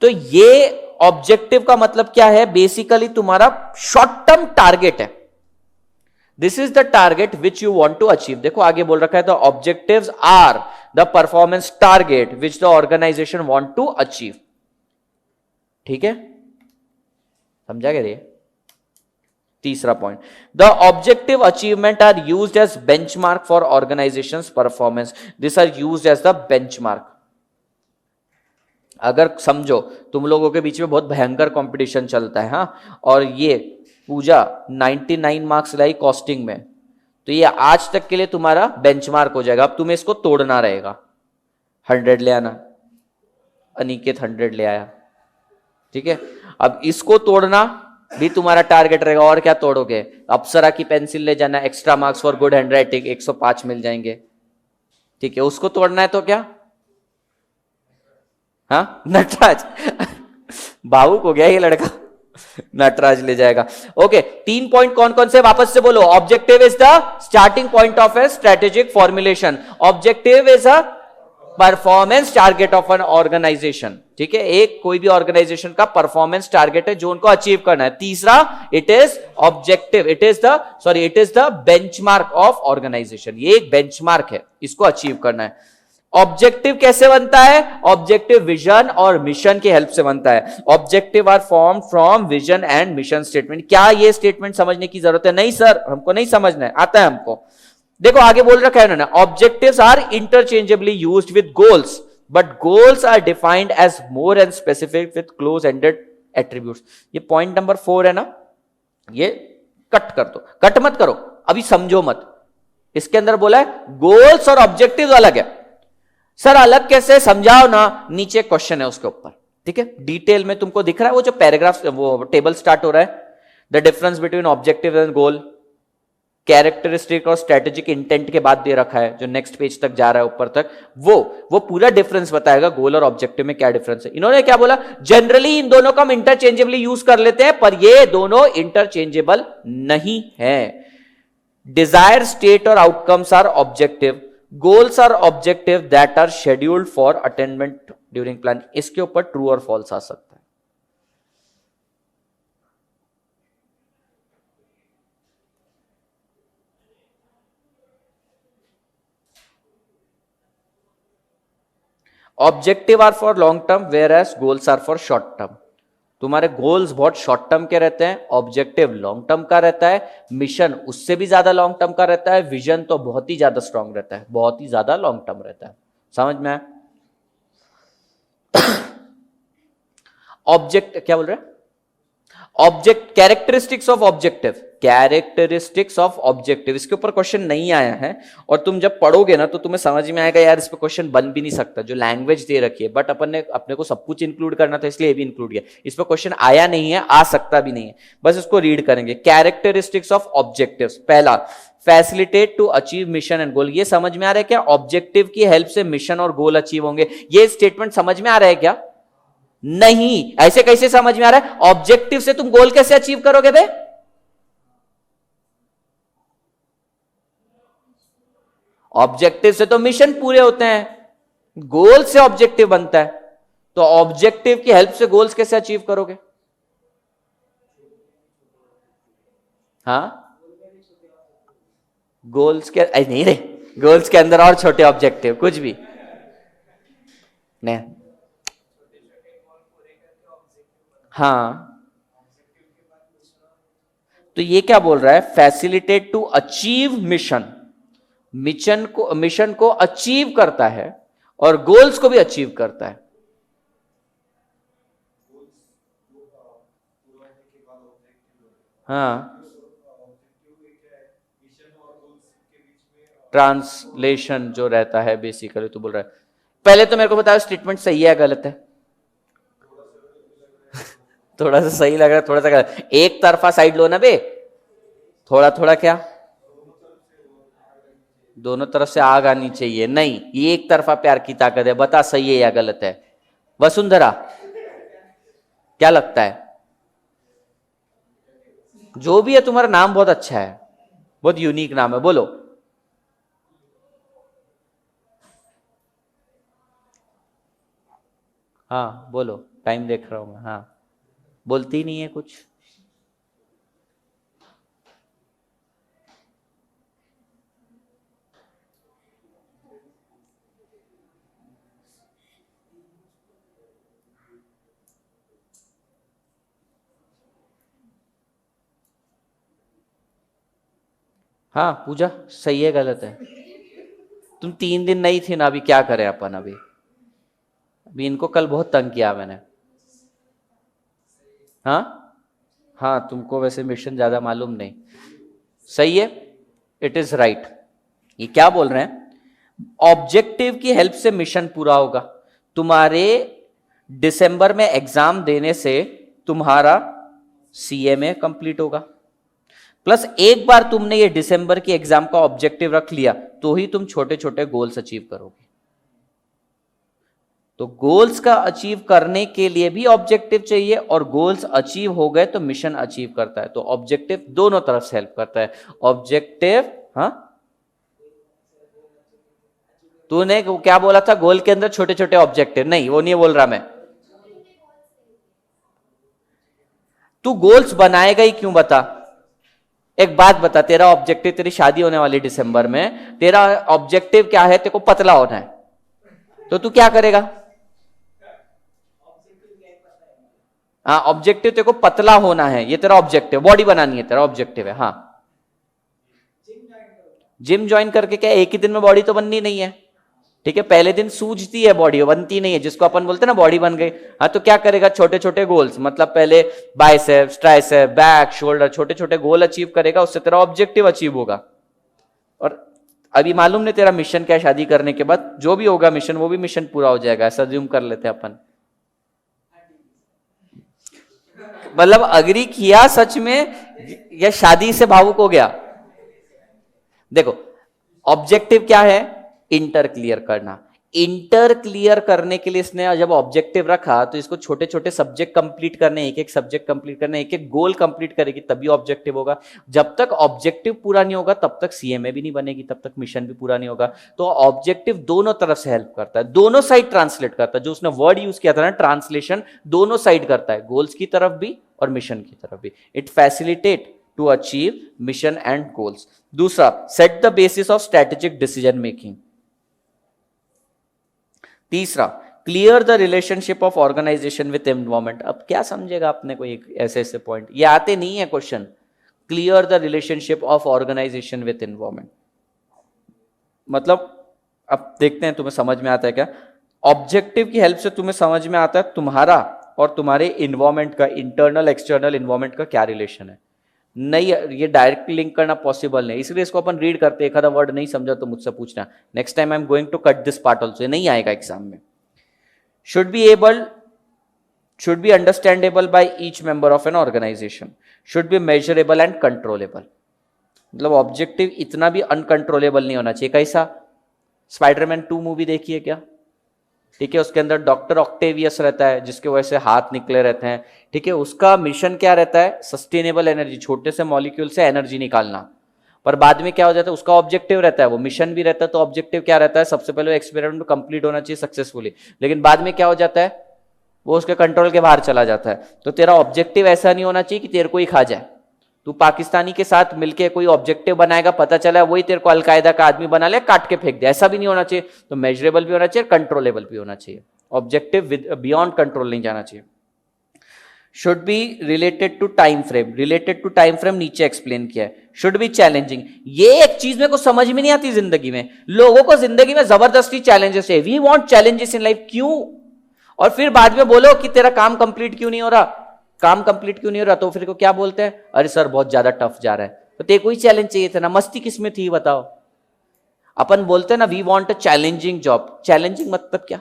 तो ये ऑब्जेक्टिव का मतलब क्या है? बेसिकली तुम्हारा शॉर्ट टर्म टारगेट है। This is the target which you want to achieve. देखो आगे बोल रखा है, the objectives are the performance target which the organization want to achieve. ठीक है, समझा क्या? तीसरा point, the objective achievement are used as benchmark for organization's performance. This are used as the benchmark. अगर समझो तुम लोगों के बीच में बहुत भयंकर कंपटीशन चलता है, हाँ, और ये पूजा 99 मार्क्स लाई कॉस्टिंग में, तो ये आज तक के लिए तुम्हारा बेंचमार्क हो जाएगा। अब तुम्हें इसको तोड़ना रहेगा। 100 ले आना, अनिकेत 100 ले आया, ठीक है। अब इसको तोड़ना भी तुम्हारा टारगेट रहेगा। और क्या तोड़ोगे? अप्सरा की पेंसिल ले जाना, extra marks for good handwriting 105 मिल जाएंगे, ठीक है। उसको तोड़ना है तो क्या? हाँ, नटराज भावुक हो गया ये लड़का नटराज ले जाएगा। ओके, 3 पॉइंट कौन कौन से वापस से बोलो। Objective is the starting point of a strategic formulation. Objective is a performance target of an organization, ठीक है। एक कोई भी ऑर्गेनाइजेशन का परफॉर्मेंस टारगेट है जो उनको अचीव करना है। तीसरा, it is objective, it is the benchmark of organization. ये एक बेंचमार्क है, इसको अचीव करना है। ऑब्जेक्टिव कैसे बनता है? ऑब्जेक्टिव विजन और मिशन की हेल्प से बनता है। Objective are form from vision and mission statement. क्या ये स्टेटमेंट समझने की जरूरत है? नहीं सर, हमको नहीं समझना है, आता है हमको। देखो आगे बोल रखा है उन्होंने, objectives are interchangeably used with goals, but goals are defined as more and specific with close ended attributes. ये पॉइंट नंबर 4 है ना, ये कट कर दो, कट मत करो, अभी समझो मत। इसके अंदर बोला है गोल्स और ऑब्जेक्टिव्स अलग है। सर अलग कैसे? समझाओ ना, नीचे क्वेश्चन है उसके ऊपर, ठीक है। डिटेल में तुमको दिख रहा है वो जो पैराग्राफ, वो टेबल स्टार्ट हो रहा है, the difference between objective and goal, characteristic और स्ट्रेटेजिक इंटेंट के बाद दे रखा है, जो नेक्स्ट पेज तक जा रहा है ऊपर तक, वो पूरा डिफरेंस बताएगा गोल और ऑब्जेक्टिव में क्या डिफरेंस है। इन्होंने क्या बोला? जनरली इन दोनों को हम इंटरचेंजेबली यूज कर लेते हैं, पर ये दोनों इंटरचेंजेबल नहीं है। डिजायर स्टेट और outcomes are objective, goals are objective that are scheduled for attainment during plan. इसके ऊपर ट्रू और फॉल्स आ सकता है। Objective are for long term, whereas goals are for short term. तुम्हारे गोल्स बहुत शॉर्ट टर्म के रहते हैं, ऑब्जेक्टिव लॉन्ग टर्म का रहता है, मिशन उससे भी ज्यादा लॉन्ग टर्म का रहता है, विजन तो बहुत ही ज्यादा स्ट्रांग रहता है, बहुत ही ज्यादा लॉन्ग टर्म रहता है। समझ में आया? ऑब्जेक्ट क्या बोल रहे हैं? Object, characteristics of objective, characteristics of objective, इसके ऊपर क्वेश्चन नहीं आया है, और तुम जब पढ़ोगे ना तो तुम्हें समझ में आएगा यार इस पे क्वेश्चन बन भी नहीं सकता, जो लैंग्वेज दे रखी है, बट अपन ने अपने को सब कुछ इंक्लूड करना था इसलिए ये भी इंक्लूड किया। इस पे क्वेश्चन आया नहीं है, आ सकता भी नहीं है, बस इसको रीड करेंगे। कैरेक्टरिस्टिक्स ऑफ ऑब्जेक्टिव्स, पहला facilitate to achieve mission and goal. ये समझ में आ रहा है क्या? ऑब्जेक्टिव की हेल्प से मिशन और गोल अचीव होंगे, ये स्टेटमेंट समझ में आ रहा है क्या? नहीं, ऐसे कैसे समझ में आ रहा है? ऑब्जेक्टिव से तुम गोल कैसे अचीव करोगे बे? ऑब्जेक्टिव से तो मिशन पूरे होते हैं, गोल से ऑब्जेक्टिव बनता है, तो ऑब्जेक्टिव की हेल्प से गोल्स कैसे अचीव करोगे? हाँ, गोल्स के नहीं रे, गोल्स के अंदर और छोटे ऑब्जेक्टिव कुछ भी नहीं। हाँ, तो ये क्या बोल रहा है? Facilitate to achieve mission, mission को अचीव करता है और गोल्स को भी अचीव करता है। हाँ, ट्रांसलेशन जो रहता है बेसिकली, तो बोल रहा है पहले तो मेरे को बताओ स्टेटमेंट सही है या गलत है? थोड़ा सा सही लग रहा है, थोड़ा सा गलत। एक तरफा साइड लो ना बे, थोड़ा थोड़ा क्या? दोनों तरफ से आग आनी चाहिए, नहीं, ये एक तरफा प्यार की ताकत है। बता सही है या गलत है? वसुंधरा क्या लगता है? जो भी है, तुम्हारा नाम बहुत अच्छा है, बहुत यूनिक नाम है, बोलो। हाँ बोलो, टाइम देख रहा हूं मैं। हाँ, बोलती नहीं है कुछ। हाँ पूजा, सही है गलत है? तुम 3 दिन नहीं थी ना, अभी क्या करें अपन? अभी अभी इनको कल बहुत तंग किया मैंने। हाँ हाँ, तुमको वैसे मिशन ज्यादा मालूम नहीं। सही है, इट इज राइट। ये क्या बोल रहे हैं? ऑब्जेक्टिव की हेल्प से मिशन पूरा होगा। तुम्हारे दिसंबर में एग्जाम देने से तुम्हारा सीएमए कंप्लीट होगा, प्लस एक बार तुमने ये दिसंबर की एग्जाम का ऑब्जेक्टिव रख लिया तो ही तुम छोटे छोटे गोल्स अचीव करोगे। तो गोल्स का अचीव करने के लिए भी ऑब्जेक्टिव चाहिए, और गोल्स अचीव हो गए तो मिशन अचीव करता है। तो ऑब्जेक्टिव दोनों तरफ से हेल्प करता है। ऑब्जेक्टिव, हाँ, तूने क्या बोला था? गोल के अंदर छोटे छोटे ऑब्जेक्टिव, नहीं वो नहीं बोल रहा मैं। तू गोल्स बनाएगा ही क्यों? बता, एक बात बता, तेरा ऑब्जेक्टिव, तेरी शादी होने वाली दिसंबर में, तेरा ऑब्जेक्टिव क्या है? तेरे को पतला होना है, तो तू क्या करेगा? हाँ, ऑब्जेक्टिव तेरे को पतला होना है, ये तेरा ऑब्जेक्टिव, बॉडी बनानी है, तेरा ऑब्जेक्टिव है। हाँ, जिम ज्वाइन करके क्या एक ही दिन में बॉडी तो बननी नहीं है, ठीक है? पहले दिन सूझती है बॉडी, बनती नहीं है, जिसको अपन बोलते हैं ना बॉडी बन गई। हाँ, तो क्या करेगा? छोटे छोटे गोल्स, मतलब पहले बाइसेप्स, ट्राइसेप्स, बैक, शोल्डर, छोटे छोटे गोल अचीव करेगा, उससे तेरा ऑब्जेक्टिव अचीव होगा। और अभी मालूम नहीं तेरा मिशन क्या है, शादी करने के बाद जो भी होगा मिशन, वो भी मिशन पूरा हो जाएगा, ऐसा ज्यूम कर लेते हैं अपन। मतलब अग्री किया सच में, या शादी से भावुक हो गया? देखो, ऑब्जेक्टिव क्या है? इंटर क्लियर करना। इंटर क्लियर करने के लिए इसने जब ऑब्जेक्टिव रखा तो इसको छोटे छोटे सब्जेक्ट कंप्लीट करने, एक एक सब्जेक्ट कंप्लीट करने, एक एक गोल कंप्लीट करेगी तभी ऑब्जेक्टिव होगा। जब तक ऑब्जेक्टिव पूरा नहीं होगा तब तक सीएमए भी नहीं बनेगी, तब तक मिशन भी पूरा नहीं होगा। तो ऑब्जेक्टिव दोनों तरफ से हेल्प करता है, दोनों साइड ट्रांसलेट करता है। जो उसने वर्ड यूज किया था ना, ट्रांसलेशन, दोनों साइड करता है, गोल्स की तरफ भी और मिशन की तरफ भी। It facilitate to achieve mission and goals. दूसरा, set the basis of strategic decision making. तीसरा, clear the relationship of organisation with environment. अब क्या समझेगा अपने को एक ऐसे ऐसे पॉइंट, ये आते नहीं है question. Clear the relationship of organisation with environment मतलब, अब देखते हैं तुम्हें समझ में आता है क्या। ऑब्जेक्टिव की हेल्प से तुम्हें समझ में आता है तुम्हारा और तुम्हारे इन्वायरमेंट का, इंटरनल एक्सटर्नल इन्वायरमेंट का क्या रिलेशन है। नहीं, ये डायरेक्ट लिंक करना पॉसिबल नहीं, इसलिए इसको अपन रीड करते। एक आधा वर्ड नहीं समझा तो मुझसे पूछना, next time I am going to cut this part also, नहीं आएगा एग्जाम में। should be understandable by each member of an organization, should be measurable and controllable। मतलब ऑब्जेक्टिव इतना भी अनकंट्रोलेबल नहीं होना चाहिए। कैसा, स्पाइडरमैन 2 मूवी देखी है क्या? ठीक है, उसके अंदर डॉक्टर ऑक्टेवियस रहता है जिसके वजह से हाथ निकले रहते हैं। ठीक है, उसका मिशन क्या रहता है? सस्टेनेबल एनर्जी, छोटे से मॉलिक्यूल से एनर्जी निकालना। पर बाद में क्या हो जाता है, उसका ऑब्जेक्टिव रहता है, वो मिशन भी रहता है तो ऑब्जेक्टिव क्या रहता है, सबसे पहले एक्सपेरिमेंट कंप्लीट होना चाहिए सक्सेसफुली। लेकिन बाद में क्या हो जाता है, वो उसके कंट्रोल के बाहर चला जाता है। तो तेरा ऑब्जेक्टिव ऐसा नहीं होना चाहिए कि तेरे को ही खा जाए। तू पाकिस्तानी के साथ मिलके कोई ऑब्जेक्टिव बनाएगा, पता चला वही तेरे को अलकायदा का आदमी बना ले, काट के फेंक दे, ऐसा भी नहीं होना चाहिए। तो मेजरेबल भी होना चाहिए, कंट्रोलेबल भी होना चाहिए। ऑब्जेक्टिव बियॉन्ड कंट्रोल नहीं जाना चाहिए। Should be related to time frame, related to time frame नीचे एक्सप्लेन किया है। शुड बी चैलेंजिंग, ये एक चीज मेरे को समझ में नहीं आती जिंदगी में। लोगों को जिंदगी में जबरदस्ती चैलेंजेस है, we want challenges in life, क्यों? और फिर बाद में बोलो कि तेरा काम कंप्लीट क्यों नहीं हो रहा, काम कंप्लीट क्यों नहीं हो रहा, तो फिर को क्या बोलते हैं, अरे सर बहुत ज्यादा टफ जा रहा है। तो तेरे को ही चैलेंज चाहिए था ना, मस्ती किसमें थी बताओ। अपन बोलते हैं ना we want a challenging job, challenging मतलब क्या?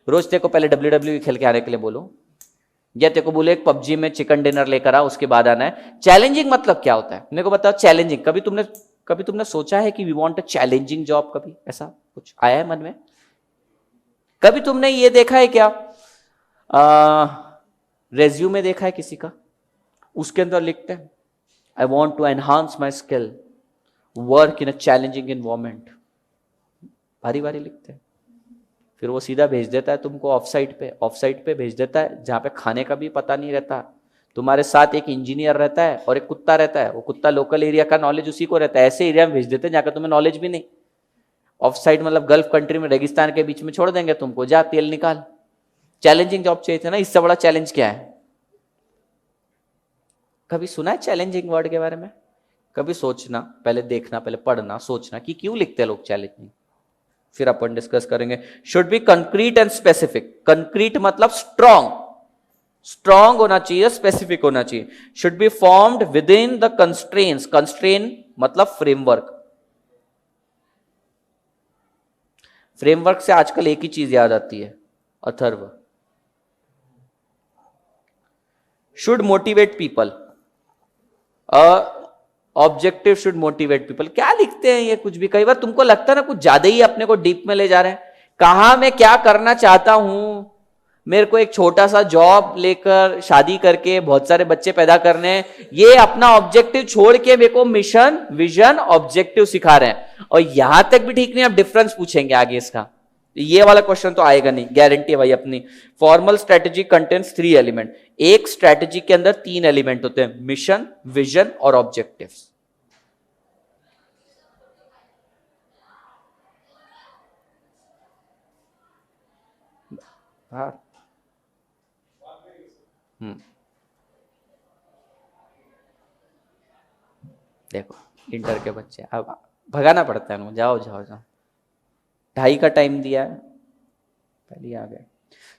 रोज तेरे को पहले WWE खेल के आने के लिए बोलो, या तेरे को बोले एक पबजी में चिकन डिनर लेकर आ उसके बाद आना है। चैलेंजिंग मतलब क्या होता है मेरे को बताओ। चैलेंजिंग कभी तुमने सोचा है कि we want a challenging job? कभी ऐसा कुछ आया है मन में? कभी तुमने ये देखा है क्या, रेज्यूमे देखा है किसी का, उसके अंदर लिखते हैं I want to enhance my skill, work in a challenging environment, भारी भारी लिखते हैं। फिर वो सीधा भेज देता है तुमको ऑफ साइट पे भेज देता है, जहां पे खाने का भी पता नहीं रहता। तुम्हारे साथ एक इंजीनियर रहता है और एक कुत्ता रहता है, वो कुत्ता लोकल एरिया का नॉलेज उसी को रहता है, ऐसे एरिया में भेज देते हैं जहाँ का तुम्हें नॉलेज भी नहीं। ऑफ साइट मतलब गल्फ कंट्री में, रेगिस्तान के बीच में छोड़ देंगे तुमको, जा तेल निकाल। चैलेंजिंग जॉब चाहिए था ना, इससे बड़ा चैलेंज क्या है? कभी सुना है चैलेंजिंग वर्ड के बारे में? कभी सोचना, पहले देखना, पहले पढ़ना, सोचना कि क्यों लिखते हैं लोग चैलेंजिंग, फिर अपन डिस्कस करेंगे। Should be concrete and specific, concrete मतलब स्ट्रॉन्ग होना चाहिए, स्पेसिफिक होना चाहिए। Should be formed within the constraints, constrain मतलब फ्रेमवर्क। फ्रेमवर्क से आजकल एक ही चीज याद आती है, Atharva. Should motivate people, objective should motivate people. क्या लिखते हैं ये कुछ भी, कई बार तुमको लगता है ना कुछ ज्यादा ही अपने को डीप में ले जा रहे हैं। कहा मैं क्या करना चाहता हूं, मेरे को एक छोटा सा जॉब लेकर शादी करके बहुत सारे बच्चे पैदा करने हैं, ये अपना ऑब्जेक्टिव छोड़ के मेरे को मिशन विजन ऑब्जेक्टिव सिखा रहे हैं। और यहां तक भी ठीक नहीं, अब डिफरेंस पूछेंगे आगे इसका, ये वाला क्वेश्चन तो आएगा नहीं, गारंटी है भाई अपनी। फॉर्मल स्ट्रेटेजी कंटेंट्स 3 एलिमेंट, एक स्ट्रेटेजी के अंदर 3 एलिमेंट होते हैं, मिशन विजन और ऑब्जेक्टिव्स। हाँ देखो इंटर के बच्चे, अब भगाना पड़ता है ना, जाओ जाओ जाओ, 2:30 का टाइम दिया है, पहले आ गए।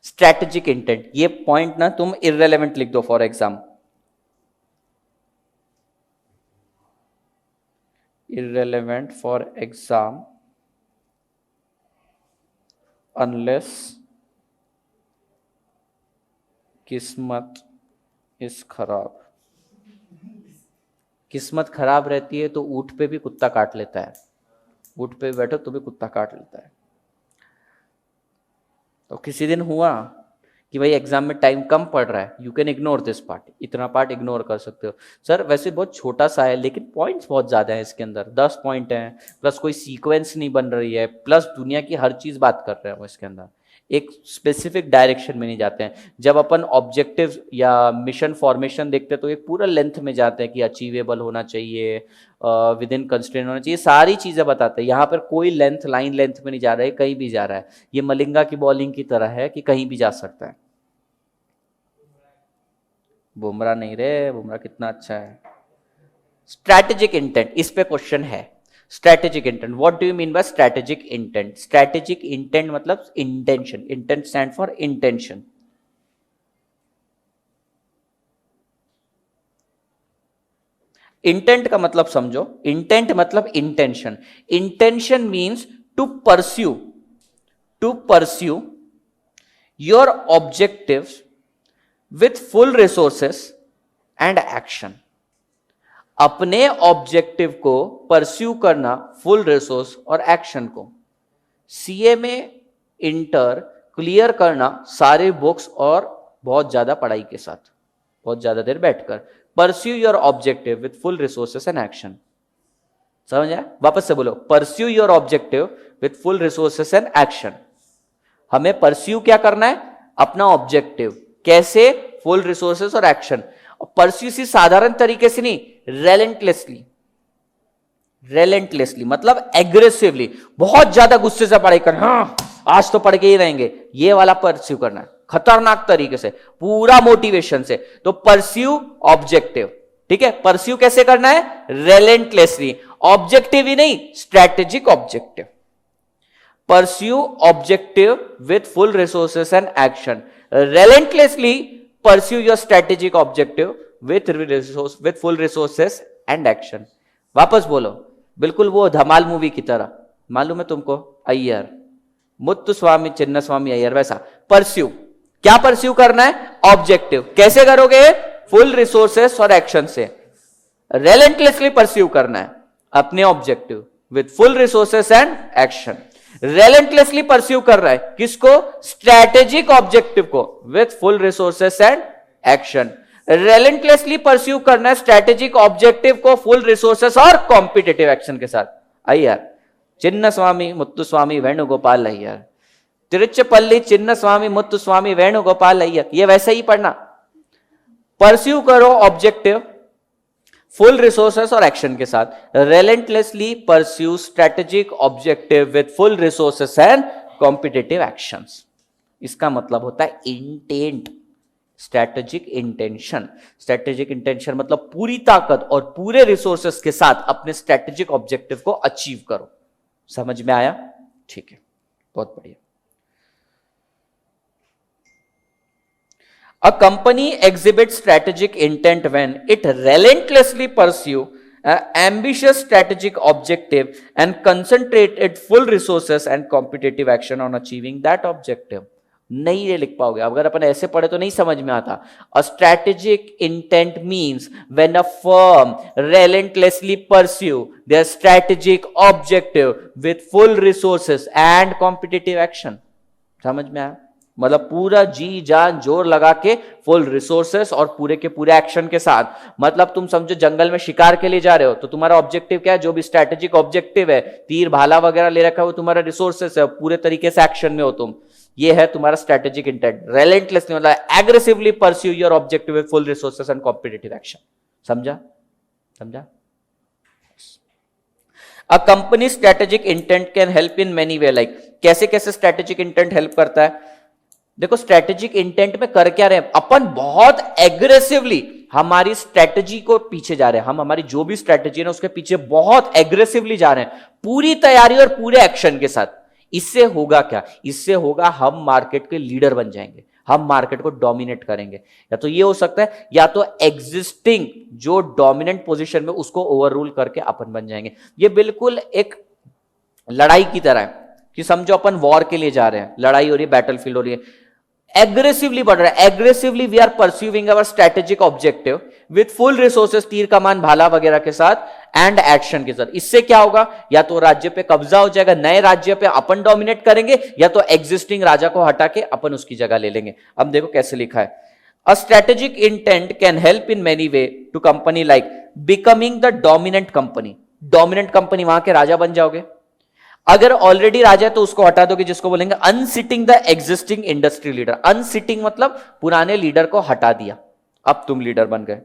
स्ट्रैटेजिक इंटेंट, ये पॉइंट ना तुम इररेलेवेंट लिख दो for exam, irrelevant for exam unless किस्मत इज खराब। किस्मत खराब रहती है तो ऊंट पे भी कुत्ता काट लेता है, ऊंट पे बैठो तो भी कुत्ता काट लेता है। तो किसी दिन हुआ कि भाई एग्जाम में टाइम कम पड़ रहा है, you can ignore this part, इतना पार्ट इग्नोर कर सकते हो। सर वैसे बहुत छोटा सा है लेकिन पॉइंट्स बहुत ज्यादा है इसके अंदर, 10 पॉइंट हैं, प्लस कोई सीक्वेंस नहीं बन रही है, प्लस दुनिया की हर चीज बात कर रहे हो इसके अंदर। एक स्पेसिफिक डायरेक्शन में नहीं जाते हैं। जब अपन ऑब्जेक्टिव या मिशन फॉर्मेशन देखते हैं तो एक पूरा लेंथ में जाते हैं कि अचीवेबल होना चाहिए, विद इन कंस्ट्रेंट होना चाहिए, सारी चीजें बताते हैं। यहाँ पर कोई लेंथ लाइन लेंथ में नहीं जा रहा है, कहीं भी जा रहा है। ये मलिंगा की बॉलिंग की तरह है कि कहीं भी जा सकता है। बुमराह नहीं रे, बुमराह कितना अच्छा है। स्ट्रैटेजिक इंटेंट, इस पे क्वेश्चन है। Strategic intent, what do you mean by strategic intent? Strategic intent मतलब intention, intent stand for intention. Intent का मतलब समझो, इंटेंट मतलब intention. Intention means to pursue your objectives with full resources and action. अपने objective को pursue करना, full resource और action को। सीए में इंटर क्लियर करना सारे बुक्स और बहुत ज्यादा पढ़ाई के साथ, बहुत ज्यादा देर बैठकर। Pursue your objective with full resources and action. समझ आया? वापस से बोलो, pursue your objective with full resources and action. हमें परस्यू क्या करना है? अपना ऑब्जेक्टिव। कैसे? फुल रिसोर्सेस और एक्शन। परस्यू सी साधारण तरीके से नहीं, रेलेंटलेसली। रेलेंटलेसली मतलब एग्रेसिवली, बहुत ज्यादा गुस्से से पढ़ाई करना, हाँ आज तो पढ़ के ही रहेंगे, ये वाला परस्यू करना है खतरनाक तरीके से, पूरा मोटिवेशन से। तो परस्यू ऑब्जेक्टिव, ठीक है? परस्यू कैसे करना है? रेलेंटलेसली। ऑब्जेक्टिव ही नहीं, strategic objective. Pursue objective with full resources and action. Relentlessly pursue your strategic objective with full resources and action। वापस बोलो, बिल्कुल वो धमाल मूवी की तरह, मालूम है तुमको? अय्यर, मुत्तुस्वामी चिन्नस्वामी अय्यर, वैसा परस्यू। क्या परस्यू करना है? ऑब्जेक्टिव। कैसे करोगे? फुल रिसोर्सेस और एक्शन से। रेलेंटलेसली परस्यू करना है अपने objective with full resources and action. Relentlessly pursue कर रहा है किसको? स्ट्रैटेजिक ऑब्जेक्टिव को with full resources and action. Relentlessly pursue करना है स्ट्रैटेजिक ऑब्जेक्टिव को फुल रिसोर्सेस और कॉम्पिटिटिव एक्शन के साथ। अय्यर, चिन्नस्वामी मुत्तुस्वामी वेणुगोपाल अय्यर, तिरुचिरापल्ली चिन्नस्वामी मुत्तुस्वामी वेणुगोपाल अय्यर, ये वैसे ही पढ़ना। परस्यू करो ऑब्जेक्टिव फुल रिसोर्सेस और एक्शन के साथ। Relentlessly pursue strategic objective with full resources and competitive actions. इसका मतलब होता है intent, strategic intention. Strategic intention मतलब पूरी ताकत और पूरे रिसोर्सेस के साथ अपने स्ट्रैटेजिक ऑब्जेक्टिव को अचीव करो। समझ में आया? ठीक है, बहुत बढ़िया। A company exhibits strategic intent when it relentlessly pursue an ambitious strategic objective and concentrate its full resources and competitive action on achieving that objective। नहीं ये लिख पाओगे, अगर अपन ऐसे पढ़े तो नहीं समझ में आता। A strategic intent means when a firm relentlessly pursue their strategic objective with full resources and competitive action। समझ में आया? मतलब पूरा जी जान जोर लगा के फुल रिसोर्सेस और पूरे के पूरे एक्शन के साथ। मतलब तुम समझो जंगल में शिकार के लिए जा रहे हो तो तुम्हारा ऑब्जेक्टिव क्या है? जो भी स्ट्रैटेजिक ऑब्जेक्टिव है, तीर भाला वगैरह ले रखा है, वो तुम्हारा रिसोर्सेस है, पूरे तरीके से एक्शन में हो तुम। ये है तुम्हारा स्ट्रैटेजिक इंटेंट। रेलेंटलेसली मतलब aggressively pursue your objective with full resources and competitive action. समझा? समझा? A company strategic intent can help in many way. Like कैसे कैसे स्ट्रैटेजिक इंटेंट हेल्प करता है? देखो स्ट्रैटेजिक इंटेंट में कर क्या रहे हैं अपन? बहुत एग्रेसिवली हमारी स्ट्रैटेजी को पीछे जा रहे हैं। हम हमारी जो भी स्ट्रैटेजी है ना उसके पीछे बहुत एग्रेसिवली जा रहे हैं, पूरी तैयारी और पूरे एक्शन के साथ। इससे होगा क्या? इससे होगा हम मार्केट के लीडर बन जाएंगे, हम मार्केट को डोमिनेट करेंगे। या तो ये हो सकता है, या तो एग्जिस्टिंग जो डोमिनेंट पोजीशन में उसको ओवररूल करके अपन बन जाएंगे। ये बिल्कुल एक लड़ाई की तरह है कि समझो अपन वॉर के लिए जा रहे हैं, लड़ाई हो रही है, बैटलफील्ड हो रही है, एग्रेसिवली बढ़ रहा है। Aggressively we are pursuing our strategic objective with full resources, तीर कमान भाला वगैरह के साथ एंड एक्शन के साथ। इससे क्या होगा? या तो राज्य पे कब्जा हो जाएगा, नए राज्य पे अपन डोमिनेट करेंगे, या तो एग्जिस्टिंग राजा को हटा के अपन उसकी जगह ले लेंगे। अब देखो कैसे लिखा है। A strategic intent can help in many way to company like becoming the dominant company. Dominant company, वहां के राजा बन जाओगे। अगर ऑलरेडी राजा है तो उसको हटा दोगे, जिसको बोलेंगे अनसिटिंग द एग्जिस्टिंग इंडस्ट्री लीडर। अनसिटिंग मतलब पुराने लीडर को हटा दिया, अब तुम लीडर बन गए।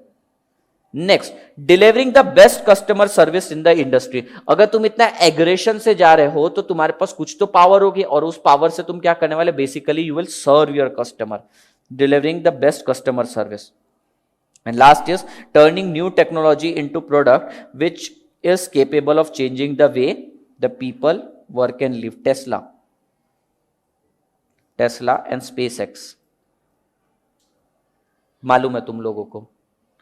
Next, delivering the best customer service in the industry. अगर तुम इतना एग्रेशन से जा रहे हो तो तुम्हारे पास कुछ तो पावर होगी, और उस पावर से तुम क्या करने वाले, basically you will serve your customer, delivering the best customer service. And last is turning new technology into product which is capable of changing the way the people work and live. Tesla and SpaceX मालूम है तुम लोगों को।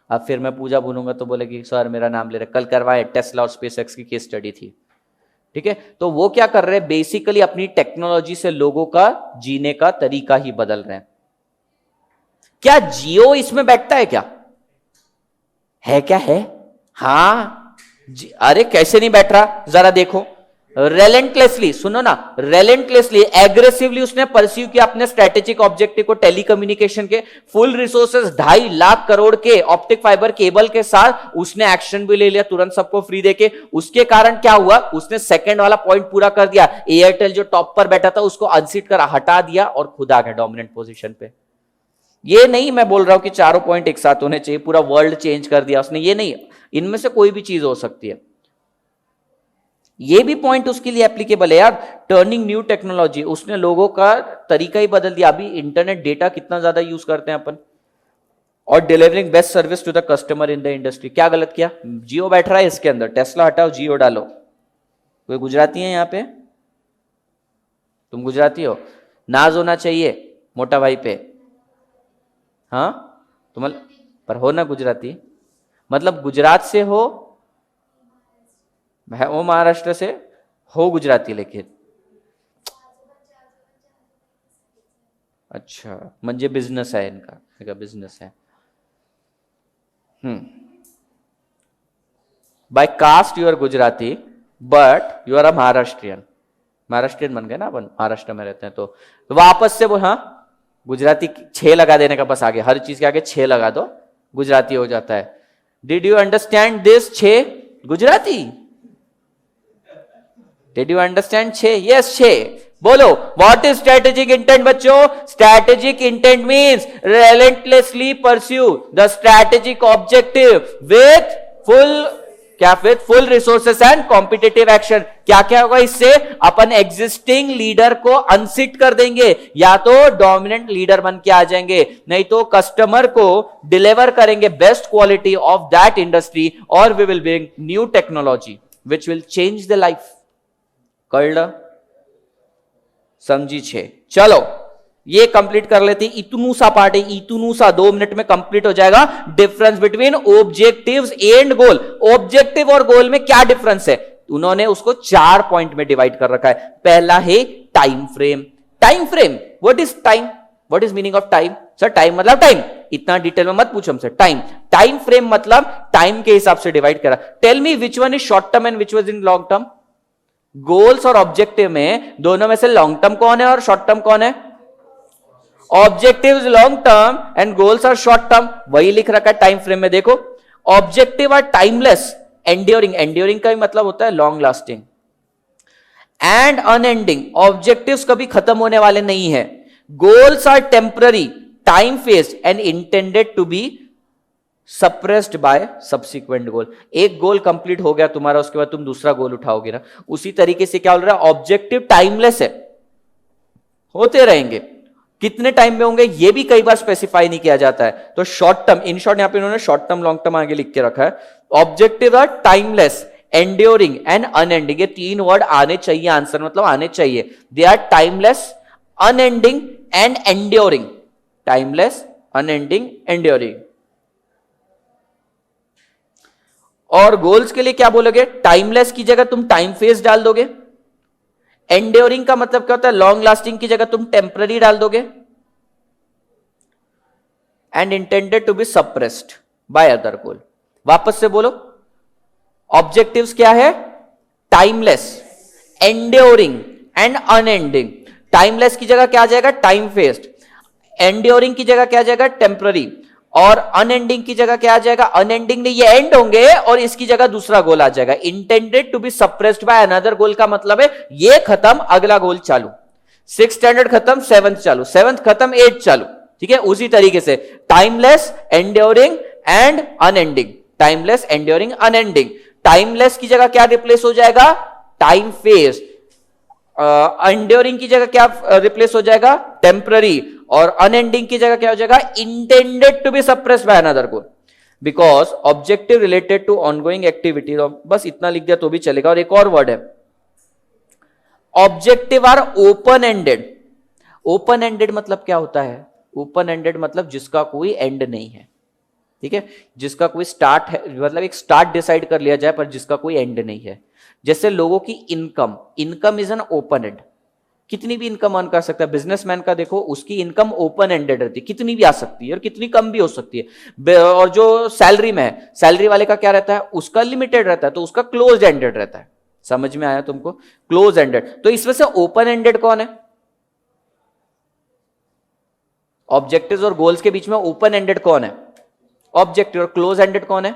अब फिर मैं पूजा बोलूंगा तो बोलेगी सर मेरा नाम ले रहे, कल करवाए टेस्ला और स्पेसएक्स की केस स्टडी थी, ठीक है। तो वो क्या कर रहे हैं, बेसिकली अपनी टेक्नोलॉजी से लोगों का जीने का तरीका ही बदल रहे हैं। क्या जियो इसमें बैठता है क्या, है क्या है? हाँ अरे कैसे नहीं बैठ रहा, जरा देखो। रेलेंटलेसली, सुनो ना, रेलेंटलेसली एग्रेसिवली उसने परस्यू किया अपने स्ट्रेटेजिक ऑब्जेक्टिव को, टेलीकम्युनिकेशन के फुल रिसोर्सेज 2.5 लाख करोड़ के ऑप्टिक फाइबर केबल के साथ उसने एक्शन भी ले लिया तुरंत सबको फ्री देके। उसके कारण क्या हुआ, उसने सेकंड वाला पॉइंट पूरा कर दिया। एयरटेल जो टॉप पर बैठा था उसको अनसीट कर हटा दिया और खुद आ गया डोमिनेंट पोजीशन पे। ये नहीं मैं बोल रहा हूं कि चारों पॉइंट एक साथ होने चाहिए, पूरा वर्ल्ड चेंज कर दिया उसने, ये नहीं, इनमें से कोई भी चीज हो सकती है। ये भी पॉइंट उसके लिए एप्लीकेबल है यार। टर्निंग न्यू टेक्नोलॉजी, उसने लोगों का तरीका ही बदल दिया। अभी इंटरनेट डेटा कितना ज्यादा यूज करते हैं अपन। और delivering best service to the customer in the industry. क्या गलत किया, जियो बैठ रहा है इसके अंदर, टेस्ला हटाओ जियो डालो। कोई गुजराती है यहां पे, तुम गुजराती हो, नाज होना चाहिए मोटा भाई पे, हाँ तुम पर हो ना गुजराती, मतलब गुजरात से हो, वो महाराष्ट्र से हो गुजराती, लेकिन अच्छा म्हणजे बिझनेस आहे इनका, बिझनेस है। By caste you are Gujarati but you are a Maharashtrian. Maharashtrian बन गए ना अपन, महाराष्ट्र में रहते हैं तो वापस से वो, हाँ गुजराती 6 लगा देने का, बस आगे हर चीज के आगे 6 लगा दो, गुजराती हो जाता है। Did you understand this 6 Gujarati? Did you understand 6? Yes 6। बोलो what is strategic intent बच्चों? Strategic intent means relentlessly pursue the strategic objective with full resources and competitive action। क्या क्या होगा इससे, अपन एग्जिस्टिंग लीडर को अनसिट कर देंगे, या तो डोमिनेंट लीडर बन के आ जाएंगे, नहीं तो कस्टमर को डिलीवर करेंगे best quality of that industry, और we will bring new technology which will change the life. कळलं, समझी 6। चलो ये कंप्लीट कर लेते, इतनू सा पार्ट है, इतनू सा 2 मिनट में कंप्लीट हो जाएगा। Difference between objectives and goal. Objective और गोल में क्या डिफरेंस है, उन्होंने उसको 4 पॉइंट में डिवाइड कर रखा है। पहला है time frame. Time frame, what is time, what is meaning of time? Sir time मतलब टाइम, इतना डिटेल में मत पूछो हमसे। टाइम फ्रेम मतलब टाइम के हिसाब से डिवाइड करा। Tell me which one is short term and which one is long term. Goals और ऑब्जेक्टिव में दोनों में से लॉन्ग टर्म कौन है और शॉर्ट टर्म कौन है? Objective long term and goals are short term. वही लिख रखा है टाइम फ्रेम में, देखो। Objective are timeless, enduring, enduring का भी मतलब होता है long lasting, and unending, objectives कभी खत्म होने वाले नहीं है। Goals are temporary, time phased and intended to be suppressed by subsequent goal. एक गोल कंप्लीट हो गया तुम्हारा, उसके बाद तुम दूसरा गोल उठाओगे ना, उसी तरीके से क्या बोल रहा है, ऑब्जेक्टिव टाइमलेस है, होते रहेंगे। कितने टाइम में होंगे ये भी कई बार स्पेसिफाई नहीं किया जाता है। तो शॉर्ट टर्म, इन शॉर्ट यहां पे इन्होंने शॉर्ट टर्म लॉन्ग टर्म आगे लिख के रखा है। Objective are timeless, enduring and unending. ये 3 वर्ड आने चाहिए आंसर, मतलब आने चाहिए। They are timeless, unending and enduring. Timeless, unending, enduring. और गोल्स के लिए क्या बोलोगे? टाइमलेस की जगह तुम टाइम फेस डाल दोगे। एंड्योरिंग का मतलब क्या होता है? लॉन्ग लास्टिंग की जगह तुम टेम्पररी डाल दोगे। And intended to be suppressed by other goal. वापस से बोलो, ऑब्जेक्टिव्स क्या है? Timeless, enduring and unending. Timeless की जगह क्या आ जाएगा? Time phased. एंड्योरिंग की जगह क्या आ जाएगा? टेम्पररी। और अनएंडिंग की जगह क्या आ जाएगा, अनएंडिंग नहीं, ये एंड होंगे और इसकी जगह दूसरा गोल आ जाएगा। Intended to be suppressed by another goal का मतलब है ये खत्म, अगला गोल चालू। 6th स्टैंडर्ड खत्म, 7th चालू, 7th खत्म, 8th चालू। ठीक है, उसी तरीके से timeless, enduring and unending, timeless, enduring, unending. Timeless की जगह क्या रिप्लेस हो जाएगा, टाइम फेज। एंड्योरिंग की जगह क्या रिप्लेस हो जाएगा, टेम्पररी। और अनएंडिंग की जगह क्या हो जाएगा, intended to be suppressed by another goal. Because objective related to ongoing activity, बस इतना लिख दिया तो भी चलेगा। और एक और वर्ड है, objective are open ended. Open ended मतलब क्या होता है, ओपन एंडेड मतलब जिसका कोई एंड नहीं है। ठीक है, जिसका कोई स्टार्ट है, मतलब एक स्टार्ट डिसाइड कर लिया जाए पर जिसका कोई एंड नहीं है। जैसे लोगों की income, income is an open and, कितनी भी इनकम अर्न कर सकता है। बिजनेसमैन का देखो, उसकी इनकम ओपन एंडेड रहती है, कितनी भी आ सकती है और कितनी कम भी हो सकती है। और जो सैलरी में है, सैलरी वाले का क्या रहता है, उसका लिमिटेड रहता है, तो उसका क्लोज एंडेड रहता है। समझ में आया तुमको, क्लोज एंडेड। तो इसमें से ओपन एंडेड कौन है, ऑब्जेक्टिव्स और गोल्स के बीच में ओपन एंडेड कौन है, ऑब्जेक्टिव। और क्लोज एंडेड कौन है,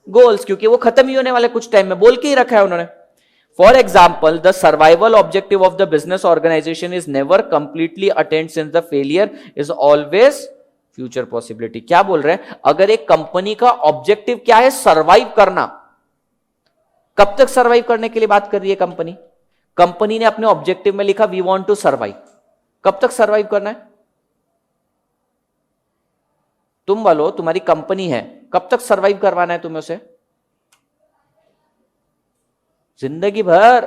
गोल्स, क्योंकि वो खत्म ही होने वाले कुछ टाइम में, बोल के ही रखा है उन्होंने। For example, the survival objective of the business organisation is never completely attained since the failure is always future possibility. क्या बोल रहे हैं, अगर एक कंपनी का ऑब्जेक्टिव क्या है, सर्वाइव करना, कब तक सर्वाइव करने के लिए बात कर रही है कंपनी, कंपनी ने अपने ऑब्जेक्टिव में लिखा वी वांट टू सर्वाइव, कब तक सर्वाइव करना है, तुम बोलो, तुम्हारी कंपनी है, कब तक सर्वाइव करवाना है तुम्हें उसे, जिंदगी भर।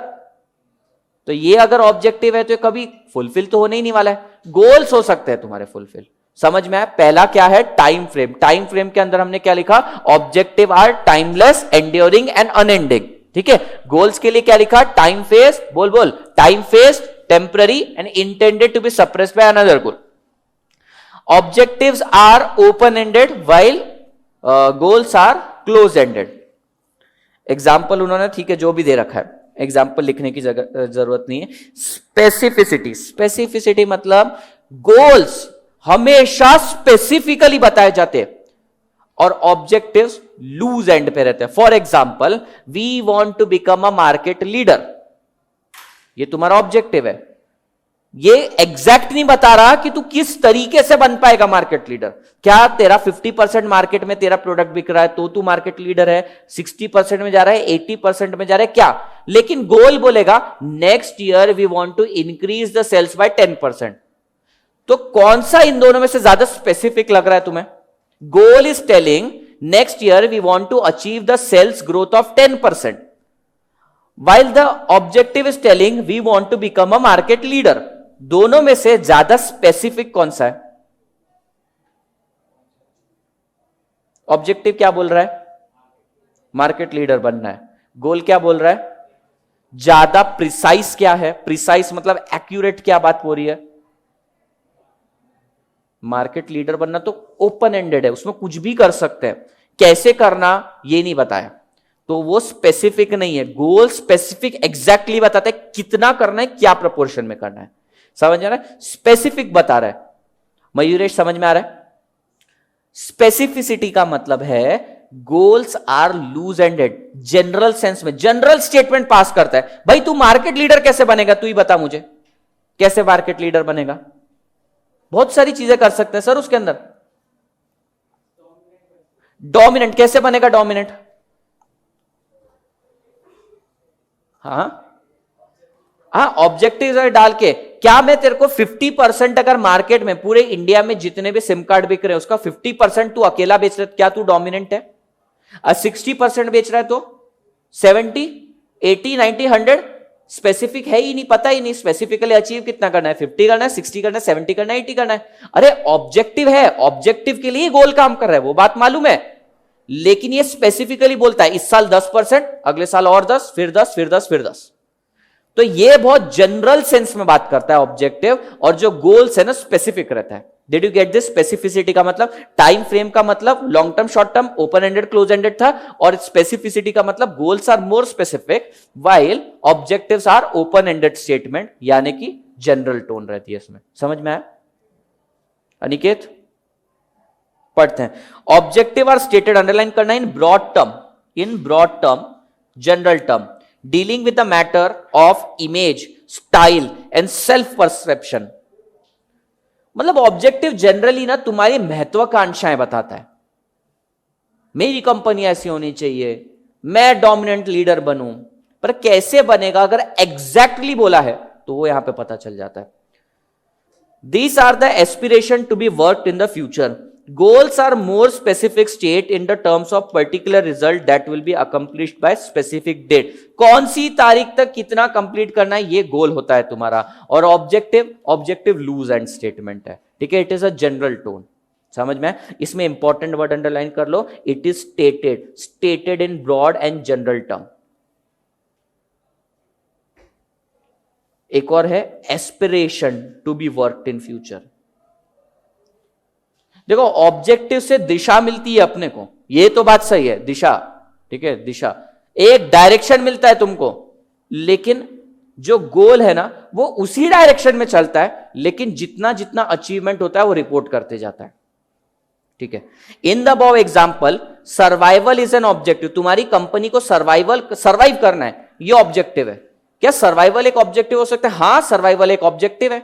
तो ये अगर ऑब्जेक्टिव है तो कभी फुलफिल तो होने ही नहीं वाला है। गोल्स हो सकते हैं तुम्हारे फुलफिल, समझ में आया। पहला क्या है, टाइम फ्रेम। टाइम फ्रेम के अंदर हमने क्या लिखा, objective are timeless, enduring and unending. ठीक है, गोल्स के लिए क्या लिखा, टाइम फेज, बोल बोल, time phase, temporary and intended to be suppressed by another goal. Objectives are open-ended while goals are close-ended. Example उन्होंने, ठीक है, जो भी दे रखा है, एग्जाम्पल लिखने की जरूरत नहीं है। स्पेसिफिसिटी, स्पेसिफिसिटी मतलब गोल्स हमेशा स्पेसिफिकली बताए जाते हैं और ऑब्जेक्टिव्स लूज एंड पे रहते हैं। For example, we want to become a market leader, ये तुम्हारा ऑब्जेक्टिव है। ये एग्जैक्ट नहीं बता रहा कि तू किस तरीके से बन पाएगा मार्केट लीडर। क्या तेरा 50% मार्केट में तेरा प्रोडक्ट बिक रहा है तो तू मार्केट लीडर है, 60% में जा रहा है, 80% में जा रहा है, क्या? लेकिन गोल बोलेगा next year we want to increase the sales by 10%। तो कौन सा इन दोनों में से ज्यादा स्पेसिफिक लग रहा है तुम्हें? Goal is telling next year we want to achieve the sales growth of 10%, while the objective is telling we want to become a market leader। दोनों में से ज्यादा स्पेसिफिक कौन सा है? ऑब्जेक्टिव क्या बोल रहा है, मार्केट लीडर बनना है। गोल क्या बोल रहा है, ज्यादा प्रिसाइज क्या है, प्रिसाइज मतलब एक्यूरेट क्या बात हो रही है? मार्केट लीडर बनना तो ओपन एंडेड है, उसमें कुछ भी कर सकते हैं, कैसे करना ये नहीं बताया, तो वो स्पेसिफिक नहीं है। गोल स्पेसिफिक एग्जैक्टली बताता है कितना करना है, क्या प्रपोर्शन में करना है, समझ आ रहा है? स्पेसिफिक बता रहा है। मयूरेश समझ में आ रहा है? स्पेसिफिसिटी का मतलब है goals are loose ended, general sense में, जनरल स्टेटमेंट पास करता है। भाई तू मार्केट लीडर कैसे बनेगा, तू ही बता मुझे, कैसे मार्केट लीडर बनेगा? बहुत सारी चीजें कर सकते हैं सर उसके अंदर। डोमिनेंट कैसे बनेगा, डोमिनेंट? हाँ हाँ, ऑब्जेक्टिव डाल के, क्या मैं तेरे को 50% अगर मार्केट में पूरे इंडिया में जितने भी सिम कार्ड बिक रहे हैं उसका 50% तू अकेला बेच रहा है, क्या तू डोमिनेंट है? 60% बेच रहा है तो 70, 80, 90, 100 स्पेसिफिक है ही नहीं, पता ही नहीं स्पेसिफिकली अचीव कितना करना है, 50 करना है, 60 करना है, 70 करना है, 80 करना है। अरे ऑब्जेक्टिव है, ऑब्जेक्टिव के लिए गोल काम कर रहा है, वो बात मालूम है, लेकिन ये स्पेसिफिकली बोलता है इस साल 10%, अगले साल और 10, फिर 10, फिर 10, फिर 10। तो ये बहुत जनरल सेंस में बात करता है ऑब्जेक्टिव, और जो गोल्स है ना स्पेसिफिक रहता है। Did you get this? Specificity का मतलब, टाइम फ्रेम का मतलब long term, short term, open ended, close ended था, और स्पेसिफिसिटी का मतलब goals are more specific while objectives are open ended statement, यानी कि जनरल टोन रहती है इसमें। समझ में आया अनिकेत? पढ़ते हैं। ऑब्जेक्टिव आर स्टेटेड, अंडरलाइन करना, in broad term, general term, dealing with the matter of image, style and self perception. मतलब ऑब्जेक्टिव जनरली ना तुम्हारी महत्वाकांक्षाएं बताता है। मेरी कंपनी ऐसी होनी चाहिए, मैं डोमिनेंट लीडर बनूं, पर कैसे बनेगा अगर एग्जैक्टली बोला है तो वो यहां पे पता चल जाता है। These are the aspiration to be worked in the future. Goals are more specific state in the terms of particular result that will be accomplished by specific date. कौन सी तारीख तक कितना कंप्लीट करना है, ये गोल होता है तुम्हारा। और ऑब्जेक्टिव लूज एंड स्टेटमेंट है, ठीक है। It is a general tone, समझ में। इसमें इंपॉर्टेंट वर्ड अंडरलाइन कर लो, it is stated in broad and general term. एक और है aspiration to be worked in future. देखो ऑब्जेक्टिव से दिशा मिलती है अपने को, ये तो बात सही है, दिशा, ठीक है, दिशा, एक डायरेक्शन मिलता है तुमको, लेकिन जो गोल है ना वो उसी डायरेक्शन में चलता है, लेकिन जितना जितना अचीवमेंट होता है वो रिपोर्ट करते जाता है, ठीक है। In the above example survival is an objective. तुम्हारी कंपनी को सर्वाइव करना है, ये ऑब्जेक्टिव है। क्या सर्वाइवल एक ऑब्जेक्टिव हो सकता है? हाँ, सर्वाइवल एक ऑब्जेक्टिव है।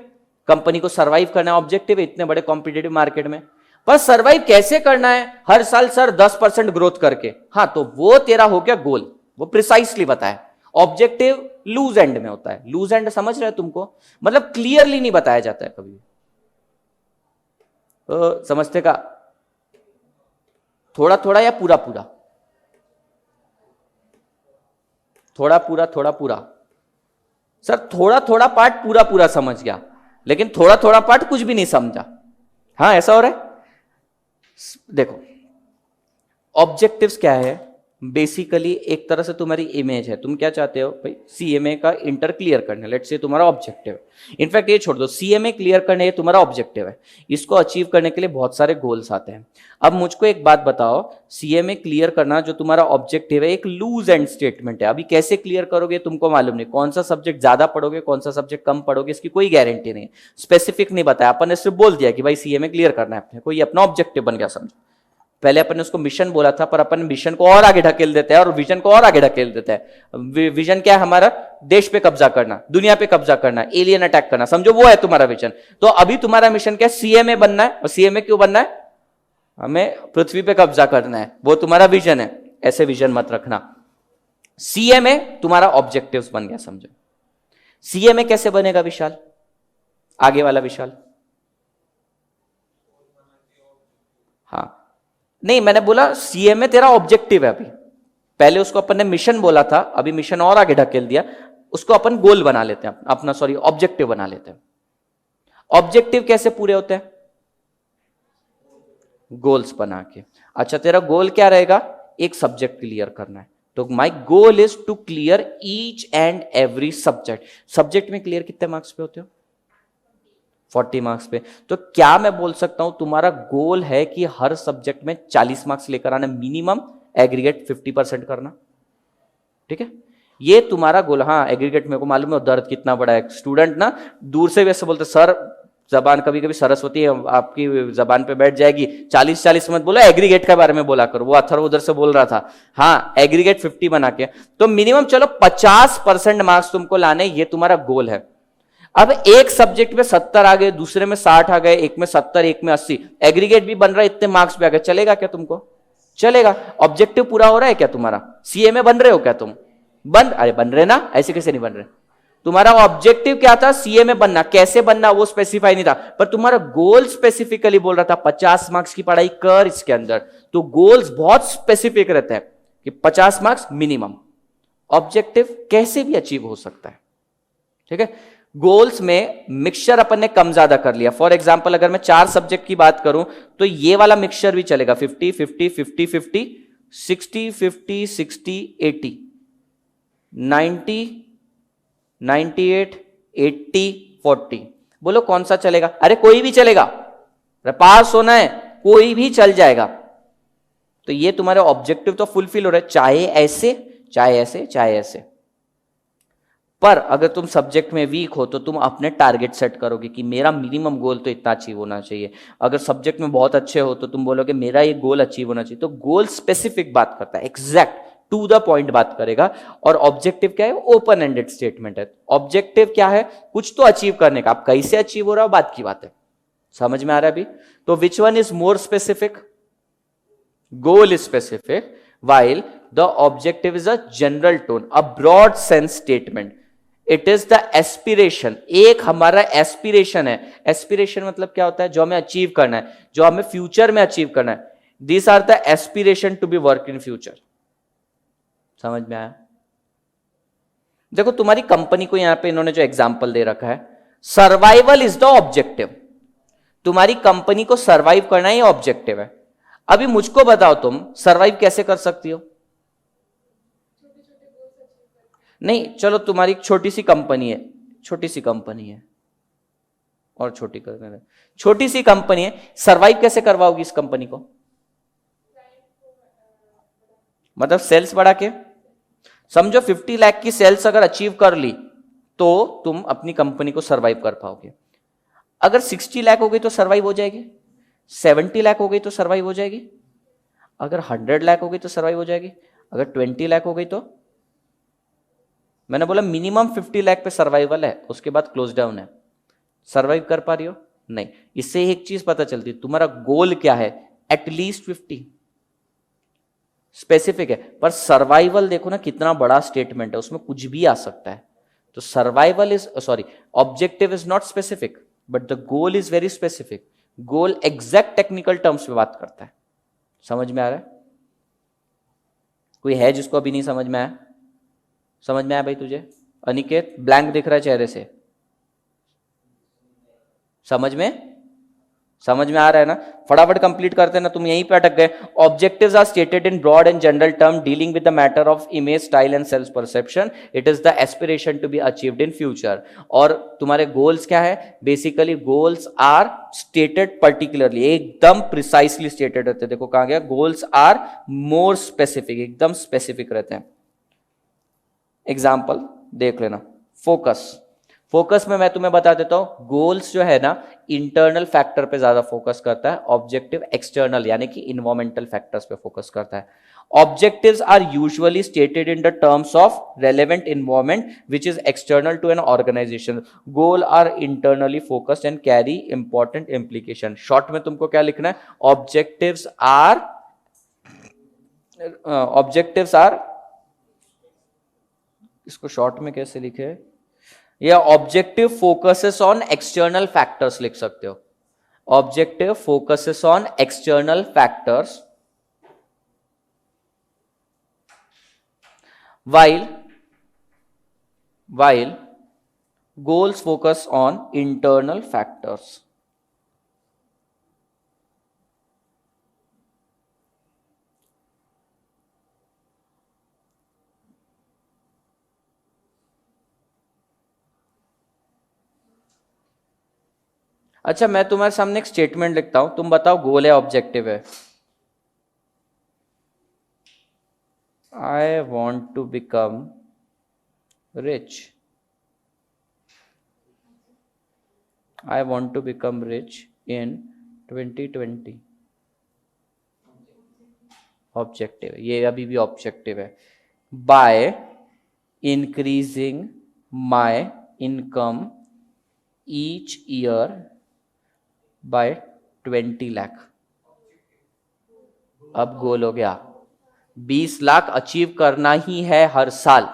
कंपनी को सर्वाइव करना है, ऑब्जेक्टिव है इतने बड़े कॉम्पिटिटिव मार्केट में। पर सर्वाइव कैसे करना है? हर साल सर 10% ग्रोथ करके। हाँ, तो वो तेरा हो गया गोल, वो प्रिसाइसली बताया। ऑब्जेक्टिव लूज एंड में होता है। लूज एंड समझ रहे हो तुमको, मतलब क्लियरली नहीं बताया जाता है कभी। तो समझते का? थोड़ा थोड़ा या पूरा पूरा? थोड़ा पूरा थोड़ा पूरा। सर थोड़ा थोड़ा पार्ट पूरा पूरा समझ गया, लेकिन थोड़ा थोड़ा पार्ट कुछ भी नहीं समझा। हाँ, ऐसा हो रहा है। देखो ऑब्जेक्टिव्स क्या है, बेसिकली एक तरह से तुम्हारी इमेज है। तुम क्या चाहते हो भाई? सीएमए का इंटर क्लियर करना, लेट्स से तुम्हारा ऑब्जेक्टिव है। इनफैक्ट ये छोड़ दो, सीएमए क्लियर करना ये तुम्हारा ऑब्जेक्टिव है। इसको अचीव करने के लिए बहुत सारे गोल्स आते हैं। अब मुझको एक बात बताओ, सीएमए क्लियर करना जो तुम्हारा ऑब्जेक्टिव है एक लूज एंड स्टेटमेंट है। अभी कैसे क्लियर करोगे तुमको मालूम नहीं, कौन सा सब्जेक्ट ज्यादा पढ़ोगे, कौन सा सब्जेक्ट कम पढ़ोगे, इसकी कोई गारंटी नहीं। स्पेसिफिक नहीं बताया, अपन ने सिर्फ बोल दिया कि भाई सीएमए क्लियर करना है अपने को, ये अपना ऑब्जेक्टिव बन गया समझो। पहले अपन ने उसको मिशन बोला था, पर अपन मिशन को और आगे ढकेल देते हैं और विजन को और आगे ढकेल देते हैं। विजन क्या है हमारा? देश पे कब्जा करना, दुनिया पे कब्जा करना, एलियन अटैक करना, समझो वो है तुम्हारा विजन। तो अभी तुम्हारा मिशन क्या है? सीएमए बनना है। और सीएमए क्यों बनना है? हमें पृथ्वी पे कब्जा करना है, वो तुम्हारा विजन है। ऐसे विजन मत रखना। सीएमए तुम्हारा ऑब्जेक्टिव्स बन गया समझो। सीएमए कैसे बनेगा विशाल? आगे वाला विशाल। हाँ नहीं, मैंने बोला सीएमए तेरा ऑब्जेक्टिव है अभी। पहले उसको अपन ने मिशन बोला था, अभी मिशन और आगे ढकेल दिया, उसको अपन गोल बना लेते हैं अपना, सॉरी ऑब्जेक्टिव बना लेते हैं। ऑब्जेक्टिव कैसे पूरे होते हैं? गोल्स बना के। अच्छा तेरा गोल क्या रहेगा? एक सब्जेक्ट क्लियर करना है, तो my goal is to clear each and every subject. Subject में क्लियर कितने मार्क्स पे होते हो? 40 मार्क्स पे। तो क्या मैं बोल सकता हूं तुम्हारा गोल है कि हर सब्जेक्ट में 40 मार्क्स लेकर आना, मिनिमम एग्रीगेट 50% करना, ठीक है? ये तुम्हारा गोल। हाँ एग्रीगेट मेरे को मालूम है दर्द कितना बड़ा है। स्टूडेंट ना दूर से वैसे बोलते सर जबान कभी कभी सरस्वती है आपकी जबान पे बैठ जाएगी, 40-40 मत बोलो, एग्रीगेट के बारे में बोला करो। वो अथर्व उधर से बोल रहा था। हाँ एग्रीगेट 50 बना के, तो मिनिमम चलो 50% मार्क्स तुमको लाने, ये तुम्हारा गोल है। अब एक सब्जेक्ट में 70 आ गए, दूसरे में 60 आ गए, एक में 70, एक में 80, एग्रीगेट भी बन रहा है, इतने मार्क्स भी आ गए, चलेगा क्या तुमको? चलेगा। ऑब्जेक्टिव पूरा हो रहा है क्या तुम्हारा? सीएमए बन रहे हो क्या तुम? अरे बन रहे ना, ऐसे कैसे नहीं बन रहे? तुम्हारा ऑब्जेक्टिव क्या था? सीएमए बनना। कैसे बनना वो स्पेसिफाई नहीं था, पर तुम्हारा गोल स्पेसिफिकली बोल रहा था 50 मार्क्स की पढ़ाई कर इसके अंदर। तो गोल्स बहुत स्पेसिफिक रहते हैं कि 50 मार्क्स मिनिमम। ऑब्जेक्टिव कैसे भी अचीव हो सकता है, ठीक है? गोल्स में मिक्सचर अपन ने कम ज्यादा कर लिया। फॉर एग्जांपल अगर मैं 4 सब्जेक्ट की बात करूं तो ये वाला मिक्सचर भी चलेगा, 50-50-50-50, 60-50, 60, 80, 90, 98, 80, 40। बोलो कौन सा चलेगा? अरे कोई भी चलेगा, पास होना है, कोई भी चल जाएगा। तो ये तुम्हारे ऑब्जेक्टिव तो फुलफिल हो रहे, चाहे ऐसे चाहे ऐसे चाहे ऐसे। पर अगर तुम सब्जेक्ट में वीक हो तो तुम अपने टारगेट सेट करोगे कि मेरा मिनिमम गोल तो इतना अचीव होना चाहिए। अगर सब्जेक्ट में बहुत अच्छे हो तो तुम बोलोगे मेरा ये गोल अचीव होना चाहिए। तो गोल स्पेसिफिक बात करता है, एग्जैक्ट टू द पॉइंट बात करेगा। और ऑब्जेक्टिव क्या है? ओपन एंडेड स्टेटमेंट है। ऑब्जेक्टिव क्या है? कुछ तो अचीव करने का, अब कैसे अचीव हो रहा है बात की बात है। समझ में आ रहा है अभी? तो विच one is more specific? Goal is specific while the objective is a general tone, a broad sense statement. It is the aspiration. एक हमारा एस्पिरेशन है। एस्पिरेशन मतलब क्या होता है? जो हमें अचीव करना है, जो हमें फ्यूचर में अचीव करना है। These are the aspiration to be work in future. समझ में आया? देखो तुम्हारी कंपनी को यहां पे इन्होंने जो एग्जाम्पल दे रखा है, सर्वाइवल इज द ऑब्जेक्टिव। तुम्हारी कंपनी को सर्वाइव करना ही ऑब्जेक्टिव है। अभी मुझको बताओ तुम सर्वाइव कैसे कर सकती हो? नहीं, चलो तुम्हारी छोटी सी कंपनी है, छोटी सी कंपनी है और छोटी करने, छोटी सी कंपनी है, सर्वाइव कैसे करवाओगी इस कंपनी को? मतलब सेल्स बढ़ा के। समझो 50 लाख की सेल्स अगर अचीव कर ली तो तुम अपनी कंपनी को सर्वाइव कर पाओगे। अगर 60 लाख हो गई तो सर्वाइव हो जाएगी, 70 लाख हो गई तो सर्वाइव हो जाएगी, अगर 100 लाख हो गई तो सर्वाइव हो जाएगी, अगर 20 लाख हो गई तो? मैंने बोला मिनिमम 50 लाख पे सर्वाइवल है, उसके बाद क्लोज डाउन है। सर्वाइव कर पा रही हो? नहीं। इससे एक चीज पता चलती है, तुम्हारा गोल क्या है? एटलीस्ट 50 स्पेसिफिक है। पर सर्वाइवल देखो ना कितना बड़ा स्टेटमेंट है, उसमें कुछ भी आ सकता है। तो survival is sorry objective is not specific but the goal is very specific. Goal exact technical terms में बात करता है। समझ में आ रहा है? कोई है जिसको अभी नहीं समझ में आया? समझ में आया भाई तुझे? अनिकेत ब्लैंक दिख रहा है चेहरे से। समझ में आ रहा है ना? फटाफट कंप्लीट करते हैं ना, तुम यहीं पे अटक गए। Objectives are stated in broad and general term dealing with the matter of image, style and self perception. It is the aspiration to be achieved in future. और तुम्हारे गोल्स क्या है? Basically goals are stated particularly, एकदम precisely stated रहते हैं। देखो कहां गया? गोल्स आर मोर स्पेसिफिक, एकदम स्पेसिफिक रहते हैं। एग्जाम्पल देख लेना। फोकस में मैं तुम्हें बता देता हूं, गोल्स जो है ना इंटरनल फैक्टर पे ज्यादा फोकस करता है, ऑब्जेक्टिव एक्सटर्नल यानी कि इन्वायरमेंटल फैक्टर्स पे फोकस करता है। Objectives are usually stated in the terms of relevant environment which is external to an organisation. Goal are internally focused and carry important implication. Short में तुमको क्या लिखना है? ऑब्जेक्टिव्स आर इसको शॉर्ट में कैसे लिखे? या objective focuses on external factors लिख सकते हो। Objective focuses on external factors while goals focus on internal factors. अच्छा, मैं तुम्हारे सामने एक स्टेटमेंट लिखता हूं, तुम बताओ गोल है ऑब्जेक्टिव है? I want to become rich. I want to become rich in 2020। Objective, ये अभी भी ऑब्जेक्टिव है। By increasing my income each year by 20 lakh. अब गोल हो गया 20 लाख अचीव करना ही है हर साल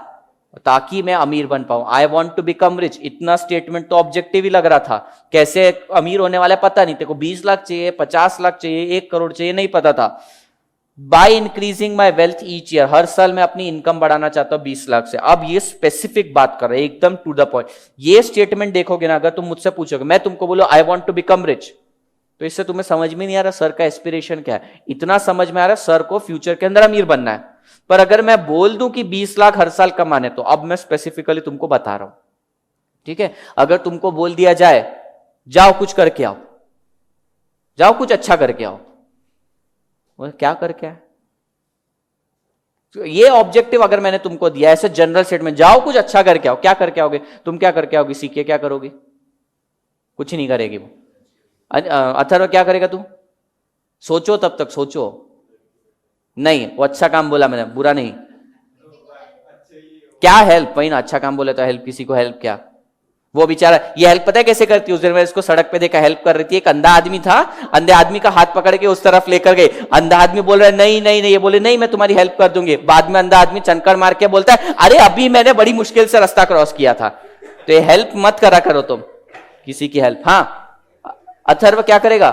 ताकि मैं अमीर बन पाऊं। I want to become rich, इतना स्टेटमेंट तो ऑब्जेक्टिव ही लग रहा था। कैसे अमीर होने वाला पता नहीं, तेरे को 20 लाख चाहिए, 50 लाख चाहिए, 1 करोड़ चाहिए, नहीं पता था। By increasing my wealth each year, हर साल मैं अपनी इनकम बढ़ाना चाहता हूं 20 लाख से। अब ये स्पेसिफिक बात कर रहे हैं, एकदम टू द पॉइंट। ये स्टेटमेंट देखोगे ना, अगर तुम मुझसे पूछोगे, मैं तुमको बोलो I want to become rich, तो इससे तुम्हें समझ में नहीं आ रहा सर का एस्पिरेशन क्या है। इतना समझ में आ रहा है सर को फ्यूचर के अंदर अमीर बनना है। पर अगर मैं बोल दूं कि 20 लाख हर साल कमाने, तो अब मैं स्पेसिफिकली तुमको बता रहा हूं, ठीक है। अगर तुमको बोल दिया जाए जाओ कुछ करके आओ, जाओ कुछ अच्छा करके आओ, वो क्या करके आए? ये ऑब्जेक्टिव अगर मैंने तुमको दिया ऐसे जनरल स्टेटमेंट, जाओ कुछ अच्छा करके आओ, क्या करके आओगे तुम? क्या करके आओगे? सीख के क्या करोगी? कुछ नहीं करेगी वो। अथर्व क्या करेगा तू? सोचो, तब तक सोचो। नहीं, वो अच्छा काम बोला मैंने, बुरा नहीं। क्या हेल्प? वही ना, अच्छा काम बोले तो हेल्प, किसी को हेल्प क्या? वो बेचारा ये हेल्प पता है कैसे करती है? उस दिन मैं इसको सड़क पे देखा हेल्प कर रही थी, एक अंधा आदमी था, अंधे आदमी का हाथ पकड़ के उस तरफ लेकर गए। अंधा आदमी बोल रहा है नहीं नहीं नहीं, ये बोले नहीं मैं तुम्हारी हेल्प कर दूंगी। बाद में अंधा आदमी चनकर मार के बोलता है अरे अभी मैंने बड़ी मुश्किल से रास्ता क्रॉस किया था। तो ये हेल्प मत करा करो तुम किसी की हेल्प। हाँ, अथर्व क्या करेगा?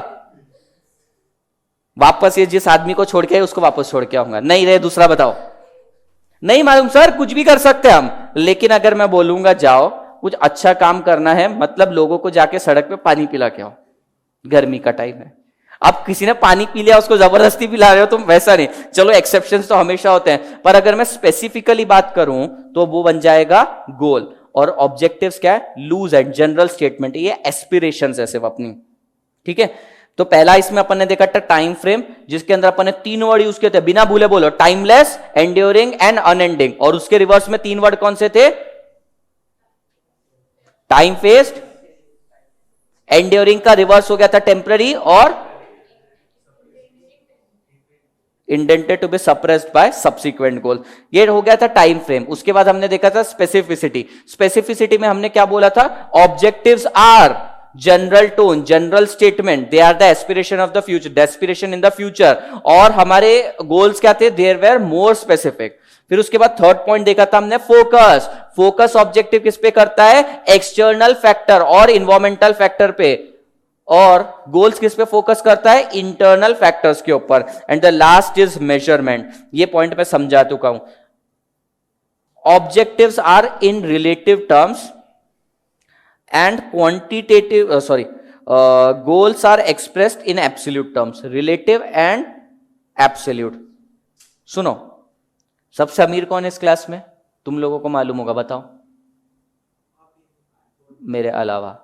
वापस ये जिस आदमी को छोड़ के उसको वापस छोड़ के आऊंगा। नहीं रे, दूसरा बताओ। नहीं मालूम सर, कुछ भी कर सकते हैं हम, लेकिन अगर मैं बोलूंगा जाओ कुछ अच्छा काम करना है, मतलब लोगों को जाके सड़क पे पानी पिला के आओ, गर्मी का टाइम है। अब किसी ने पानी पी लिया उसको जबरदस्ती पिला रहे हो तुम, वैसा नहीं। चलो एक्सेप्शंस तो हमेशा होते हैं, पर अगर मैं स्पेसिफिकली बात करूं तो वो बन जाएगा गोल। और ऑब्जेक्टिव्स क्या है? लूज एंड जनरल स्टेटमेंट, ये एस्पिरेशंस है सिर्फ अपनी। ठीक है, तो पहला इसमें अपन ने देखा था टाइम फ्रेम, जिसके अंदर अपन ने 3 वर्ड यूज किए थे, बिना भूले बोलो, टाइमलेस, एंड्योरिंग एंड अनएंडिंग। और उसके रिवर्स में 3 वर्ड कौन से थे? टाइम फेस्ड, एंड्योरिंग का रिवर्स हो गया था टेम्पररी, और intended to be suppressed by subsequent goal. ये हो गया था टाइम फ्रेम। उसके बाद हमने देखा था स्पेसिफिसिटी। स्पेसिफिसिटी में हमने क्या बोला था? Objectives are general tone, general statement, they are the aspiration of the future, the aspiration in the future. और हमारे गोल्स क्या थे? There were more specific. फिर उसके बाद थर्ड पॉइंट देखा था हमने फोकस। फोकस ऑब्जेक्टिव किस पे करता है? एक्सटर्नल फैक्टर और इन्वायरमेंटल फैक्टर पे। और गोल्स किस पे फोकस करता है? इंटरनल फैक्टर्स के ऊपर। And the last is measurement. ये पॉइंट मैं समझा चुका हूं। Objectives are in relative terms and quantitative goals are expressed in absolute terms, relative and absolute। सुनो, सबसे अमीर कौन है इस क्लास में? तुम लोगों को मालूम होगा, बताओ। मेरे अलावा,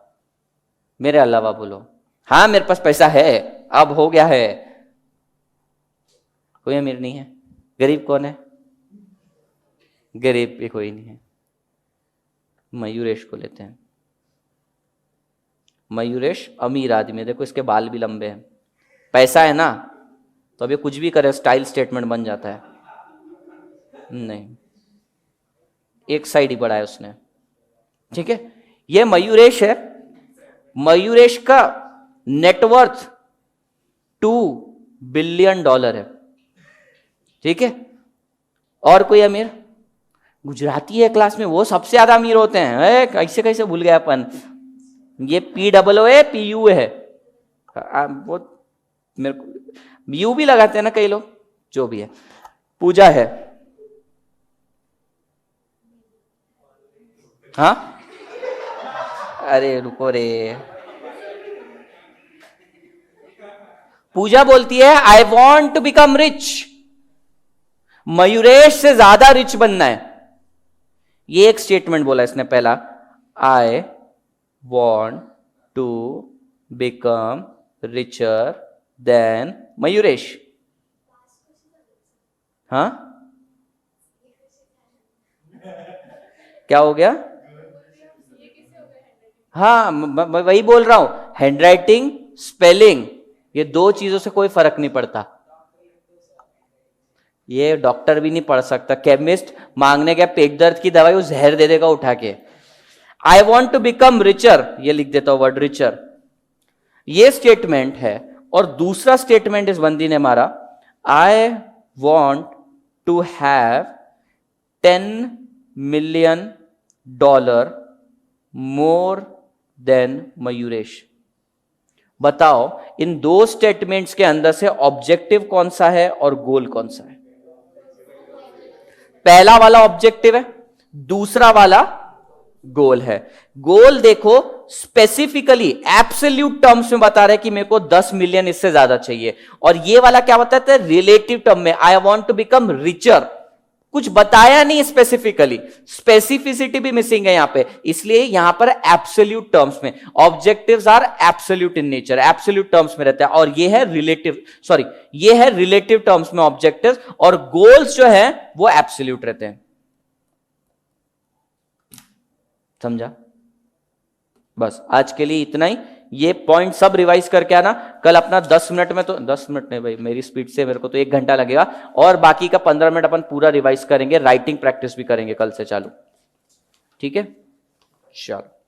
मेरे अलावा बोलो। हाँ, मेरे पास पैसा है, अब हो गया है। कोई अमीर नहीं है। गरीब कौन है? गरीब भी कोई नहीं है। मयूरेश को लेते हैं। मयूरेश अमीर आदमी है, देखो इसके बाल भी लंबे हैं, पैसा है ना, तो अब ये कुछ भी करे स्टाइल स्टेटमेंट बन जाता है। नहीं, एक साइड ही बढ़ाया उसने। ठीक है, ये मयूरेश है। मयूरेश का नेटवर्थ $2 बिलियन है। ठीक है, और कोई अमीर? गुजराती है क्लास में, वो सबसे ज्यादा अमीर होते हैं। कैसे कैसे भूल गया अपन। ये POO है, PU है, वो मेरे को यू भी लगाते हैं ना कई लोग, जो भी है। पूजा है। हाँ, अरे रुको रे, पूजा बोलती है I want to become rich. Mayuresh से ज्यादा रिच बनना है। ये एक स्टेटमेंट बोला इसने पहला, आई want to become richer than Mayuresh. हाँ, क्या हो गया? हाँ, मैं वही बोल रहा हूं, हैंडराइटिंग, स्पेलिंग, ये 2 चीजों से कोई फर्क नहीं पड़ता। ये डॉक्टर भी नहीं पढ़ सकता। केमिस्ट मांगने गया पेट दर्द की दवाई, वो जहर दे देगा उठा के। I want to become richer, ये लिख देता हूं वर्ड रिचर, ये स्टेटमेंट है। और दूसरा स्टेटमेंट इस बंदी ने मारा, I want to have $10 million more than Mayuresh. बताओ इन 2 स्टेटमेंट्स के अंदर से ऑब्जेक्टिव कौन सा है और गोल कौन सा है? पहला वाला ऑब्जेक्टिव है, दूसरा वाला गोल है। गोल देखो स्पेसिफिकली एब्सोल्यूट टर्म्स में बता रहे कि मेरे को 10 मिलियन इससे ज्यादा चाहिए। और ये वाला क्या बताता है? रिलेटिव टर्म में, I want to become richer. कुछ बताया नहीं स्पेसिफिकली, स्पेसिफिसिटी भी मिसिंग है यहां पे, इसलिए यहां पर एब्सोल्यूट टर्म्स में objectives are absolute in nature, absolute terms में रहता है, और ये है रिलेटिव, सॉरी ये है रिलेटिव टर्म्स में ऑब्जेक्टिव्स, और गोल्स जो है वो एब्सोल्यूट रहते हैं। समझा? बस आज के लिए इतना ही, ये पॉइंट सब रिवाइज करके आना। कल अपना 10 मिनट में, तो 10 मिनट नहीं भाई, मेरी स्पीड से मेरे को तो 1 घंटा लगेगा, और बाकी का 15 मिनट अपन पूरा रिवाइज करेंगे, राइटिंग प्रैक्टिस भी करेंगे कल से चालू। ठीक है, चलो।